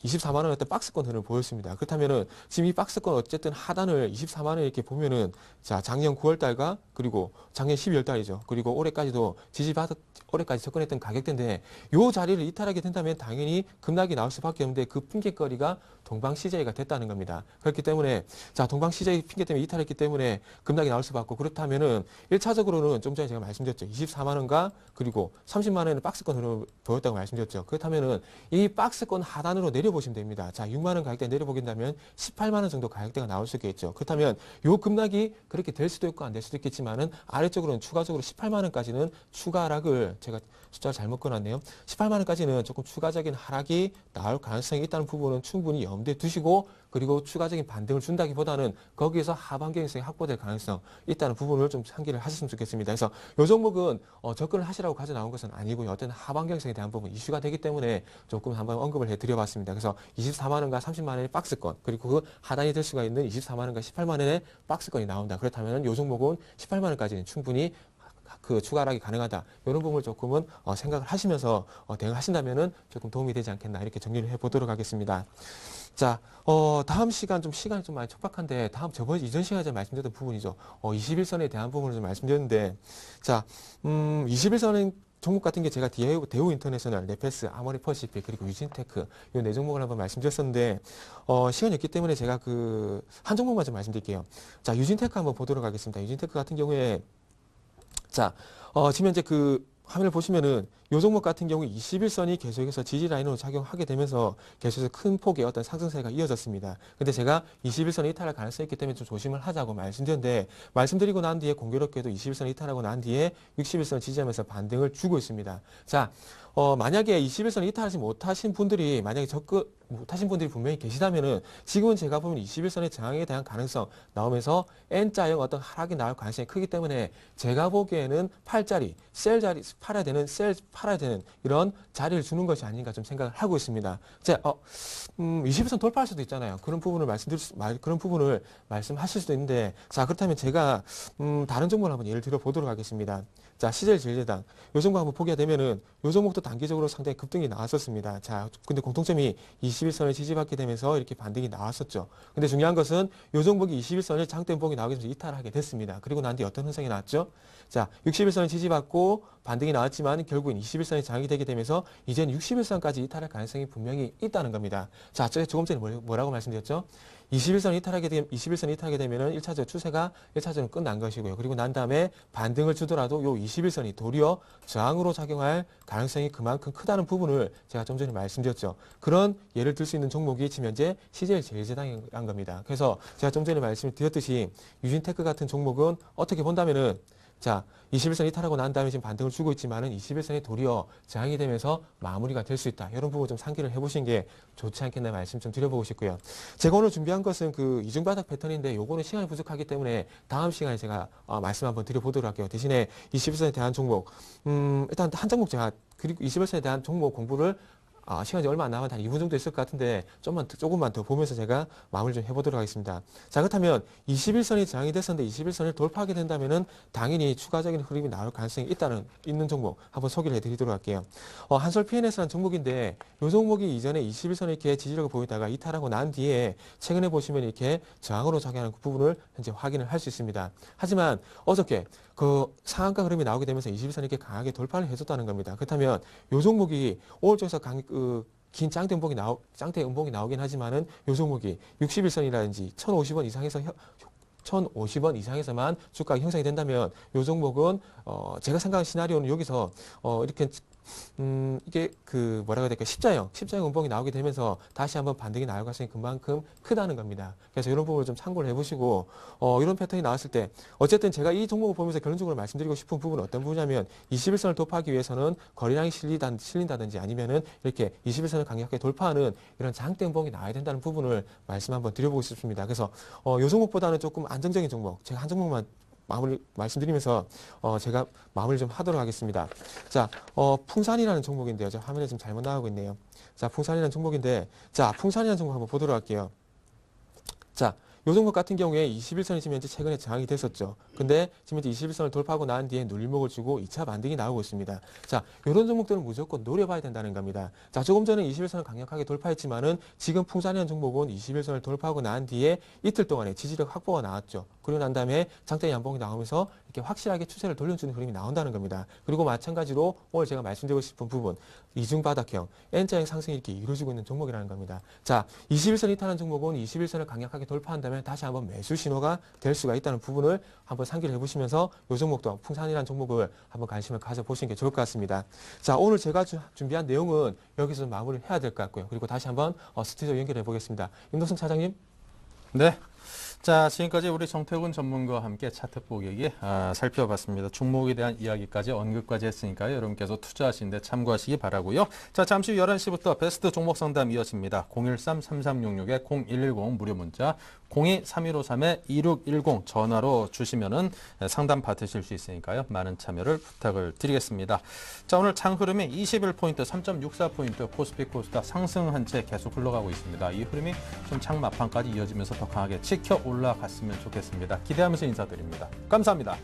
24만 원의 박스권 흐름을 보였습니다. 그렇다면은 지금 이 박스권 어쨌든 하단을 24만 원 이렇게 보면은 자, 작년 9월 달과 그리고 작년 12월 달이죠. 그리고 올해까지도 올해까지 접근했던 가격대인데 요 자리를 이탈하게 된다면 당연히 급락이 나올 수밖에 없는데 그 핑계거리가 동방 CJ가 됐다는 겁니다. 그렇기 때문에 자, 동방 CJ 핑계 때문에 이탈했기 때문에 급락이 나올 수밖에 없고 그렇다면은 1차적으로는 좀 전에 제가 말씀드렸죠. 24만 원과 그리고 30만 원의 박스권 흐름을 보였다고 말씀드렸죠. 그렇다면은 이 박스권 하단으로 내려보시면 됩니다. 자, 6만 원 가격대 내려보긴다면 18만 원 정도 가격대가 나올 수 있겠죠. 그렇다면 요 급락이 그렇게 될 수도 있고 안 될 수도 있겠지만은 아래쪽으로는 추가적으로 18만 원까지는 추가 하락을 제가 숫자를 잘못 꺼놨네요. 18만 원까지는 조금 추가적인 하락이 나올 가능성이 있다는 부분은 충분히 염두에 두시고 그리고 추가적인 반등을 준다기보다는 거기에서 하반기 형성이 확보될 가능성 있다는 부분을 좀 상기를 하셨으면 좋겠습니다. 그래서 이 종목은 접근을 하시라고 가져 나온 것은 아니고요. 어떤 하반기 형성에 대한 부분 이슈가 되기 때문에 조금 한번 언급을 해드려봤습니다. 그래서 24만 원과 30만 원의 박스권 그리고 그 하단이 될 수가 있는 24만 원과 18만 원의 박스권이 나온다. 그렇다면 이 종목은 18만 원까지는 충분히 그 추가 하락이 가능하다. 이런 부분을 조금은 생각을 하시면서 대응하신다면은 조금 도움이 되지 않겠나 이렇게 정리를 해보도록 하겠습니다. 자, 다음 시간이 좀 많이 촉박한데 이전 시간에 제가 말씀드렸던 부분이죠. 21선에 대한 부분을 좀 말씀드렸는데 자, 21선은 종목 같은 게 제가 대우 인터내셔널, 네페스, 아모레 퍼시픽 그리고 유진테크 이 네 종목을 한번 말씀드렸었는데 시간이 없기 때문에 제가 그 한 종목만 좀 말씀드릴게요. 자, 유진테크 한번 보도록 하겠습니다. 유진테크 같은 경우에 자, 지금 현재 그 화면을 보시면은 요 종목 같은 경우 21선이 계속해서 지지 라인으로 작용하게 되면서 계속해서 큰 폭의 어떤 상승세가 이어졌습니다. 근데 제가 21선 이탈할 가능성이 있기 때문에 좀 조심을 하자고 말씀드렸는데 말씀드리고 난 뒤에 공교롭게도 21선 이탈하고 난 뒤에 61선 지지하면서 반등을 주고 있습니다. 자, 만약에 21선 이탈하지 못하신 분들이 만약에 못하신 분들이 분명히 계시다면은 지금은 제가 보면 21선의 저항에 대한 가능성 나오면서 N자형 어떤 하락이 나올 가능성이 크기 때문에 제가 보기에는 팔자리, 셀 팔아야 되는 이런 자리를 주는 것이 아닌가 좀 생각을 하고 있습니다. 자, 21선 돌파할 수도 있잖아요. 그런 부분을 말씀하실 수도 있는데 자, 그렇다면 제가 다른 종목을 한번 예를 들어 보도록 하겠습니다. 자, CJ제일제당 요 종목 한번 보게 되면은 요 종목도 단기적으로 상당히 급등이 나왔었습니다. 자, 근데 공통점이 21선을 지지받게 되면서 이렇게 반등이 나왔었죠. 근데 중요한 것은 요 종목이 21선을 장대음봉이 나오게 되면서 이탈하게 됐습니다. 그리고 난 뒤 어떤 현상이 나왔죠? 자, 61선을 지지받고 반등이 나왔지만 결국엔 21선이 장악이 되게 되면서 이제는 61선까지 이탈할 가능성이 분명히 있다는 겁니다. 자, 조금 전에 뭐라고 말씀드렸죠? 21선 이탈하게 되면은 1차적 추세가 1차적으로 끝난 것이고요. 그리고 난 다음에 반등을 주더라도 요 21선이 도리어 저항으로 작용할 가능성이 그만큼 크다는 부분을 제가 좀 전에 말씀드렸죠. 그런 예를 들 수 있는 종목이 지금 현재 CJ제일제당이란 겁니다. 그래서 제가 좀 전에 말씀드렸듯이 유진테크 같은 종목은 어떻게 본다면은 자, 21선 이탈하고 난 다음에 지금 반등을 주고 있지만은 21선이 도리어 저항이 되면서 마무리가 될 수 있다. 이런 부분 좀 상기를 해보신 게 좋지 않겠나 말씀 좀 드려보고 싶고요. 제가 오늘 준비한 것은 그 이중바닥 패턴인데 요거는 시간이 부족하기 때문에 다음 시간에 제가 말씀 한번 드려보도록 할게요. 대신에 21선에 대한 종목, 일단 한 종목 제가 그리고 21선에 대한 종목 공부를 시간이 얼마 안 남았는데 한 2분 정도 있을 것 같은데 조금만 더 보면서 제가 마무리 좀 해보도록 하겠습니다. 자, 그렇다면 21선이 저항이 됐었는데 21선을 돌파하게 된다면은 당연히 추가적인 흐름이 나올 가능성이 있는 종목 한번 소개를 해드리도록 할게요. 한솔 PNS라는 종목인데 이 종목이 이전에 21선을 이렇게 지지력을 보이다가 이탈하고 난 뒤에 최근에 보시면 이렇게 저항으로 작용하는 그 부분을 현재 확인을 할 수 있습니다. 하지만 어저께 그 상한가 흐름이 나오게 되면서 21선이 이렇게 강하게 돌파를 해줬다는 겁니다. 그렇다면 이 종목이 오늘 쪽에서 긴 짱대 음봉이 나오긴 하지만은 요 종목이 61선이라든지 1,050원 이상에서만 주가가 형성이 된다면 요 종목은 제가 생각하는 시나리오는 여기서 이렇게 이게 그 뭐라고 해야 될까 십자형 음봉이 나오게 되면서 다시 한번 반등이 나올 가능성이 그만큼 크다는 겁니다. 그래서 이런 부분을 좀 참고를 해보시고 이런 패턴이 나왔을 때 어쨌든 제가 이 종목을 보면서 결론적으로 말씀드리고 싶은 부분은 어떤 부분이냐면 21선을 돌파하기 위해서는 거래량이 실린다든지 아니면은 이렇게 21선을 강력하게 돌파하는 이런 장대 음봉이 나와야 된다는 부분을 말씀 한번 드려보고 싶습니다. 그래서 이 종목보다는 조금 안정적인 종목 제가 한 종목만 마무리 말씀드리면서 제가 마무리 좀 하도록 하겠습니다. 자, 풍산이라는 종목인데요. 저 화면에 지금 잘못 나오고 있네요. 자, 풍산이라는 종목인데, 자, 풍산이라는 종목 한번 보도록 할게요. 자, 요 종목 같은 경우에 21선이 지금 현재 최근에 저항이 됐었죠. 근데 지금 현재 21선을 돌파하고 난 뒤에 눌림목을 주고 2차 반등이 나오고 있습니다. 자, 이런 종목들은 무조건 노려봐야 된다는 겁니다. 자, 조금 전에 21선을 강력하게 돌파했지만은 지금 풍산이라는 종목은 21선을 돌파하고 난 뒤에 이틀 동안에 지지력 확보가 나왔죠. 그리고 난 다음에 장대 양봉이 나오면서 이렇게 확실하게 추세를 돌려주는 흐름이 나온다는 겁니다. 그리고 마찬가지로 오늘 제가 말씀드리고 싶은 부분 이중바닥형 N자형 상승이 이렇게 이루어지고 있는 종목이라는 겁니다. 자, 21선 이탈한 종목은 21선을 강력하게 돌파한다면 다시 한번 매수 신호가 될 수가 있다는 부분을 한번 상기를 해보시면서 이 종목도 풍산이라는 종목을 한번 관심을 가져보시는 게 좋을 것 같습니다. 자, 오늘 제가 준비한 내용은 여기서 마무리를 해야 될 것 같고요. 그리고 다시 한번 스튜디오 연결해 보겠습니다. 임동순 차장님. 네. 자, 지금까지 우리 정태군 전문가와 함께 차트 보객이 살펴봤습니다. 종목에 대한 이야기까지 언급까지 했으니까요. 여러분께서 투자하시는데 참고하시기 바라고요. 자, 잠시 후 11시부터 베스트 종목 상담 이어집니다. 013-3366-0110 무료 문자 02-3153-2610 전화로 주시면은 상담 받으실 수 있으니까요. 많은 참여를 부탁을 드리겠습니다. 자, 오늘 장 흐름이 21포인트, 3.64포인트 코스피 코스닥 상승한 채 계속 흘러가고 있습니다. 이 흐름이 좀 장 막판까지 이어지면서 더 강하게 치켜 올라갔으면 좋겠습니다. 기대하면서 인사드립니다. 감사합니다.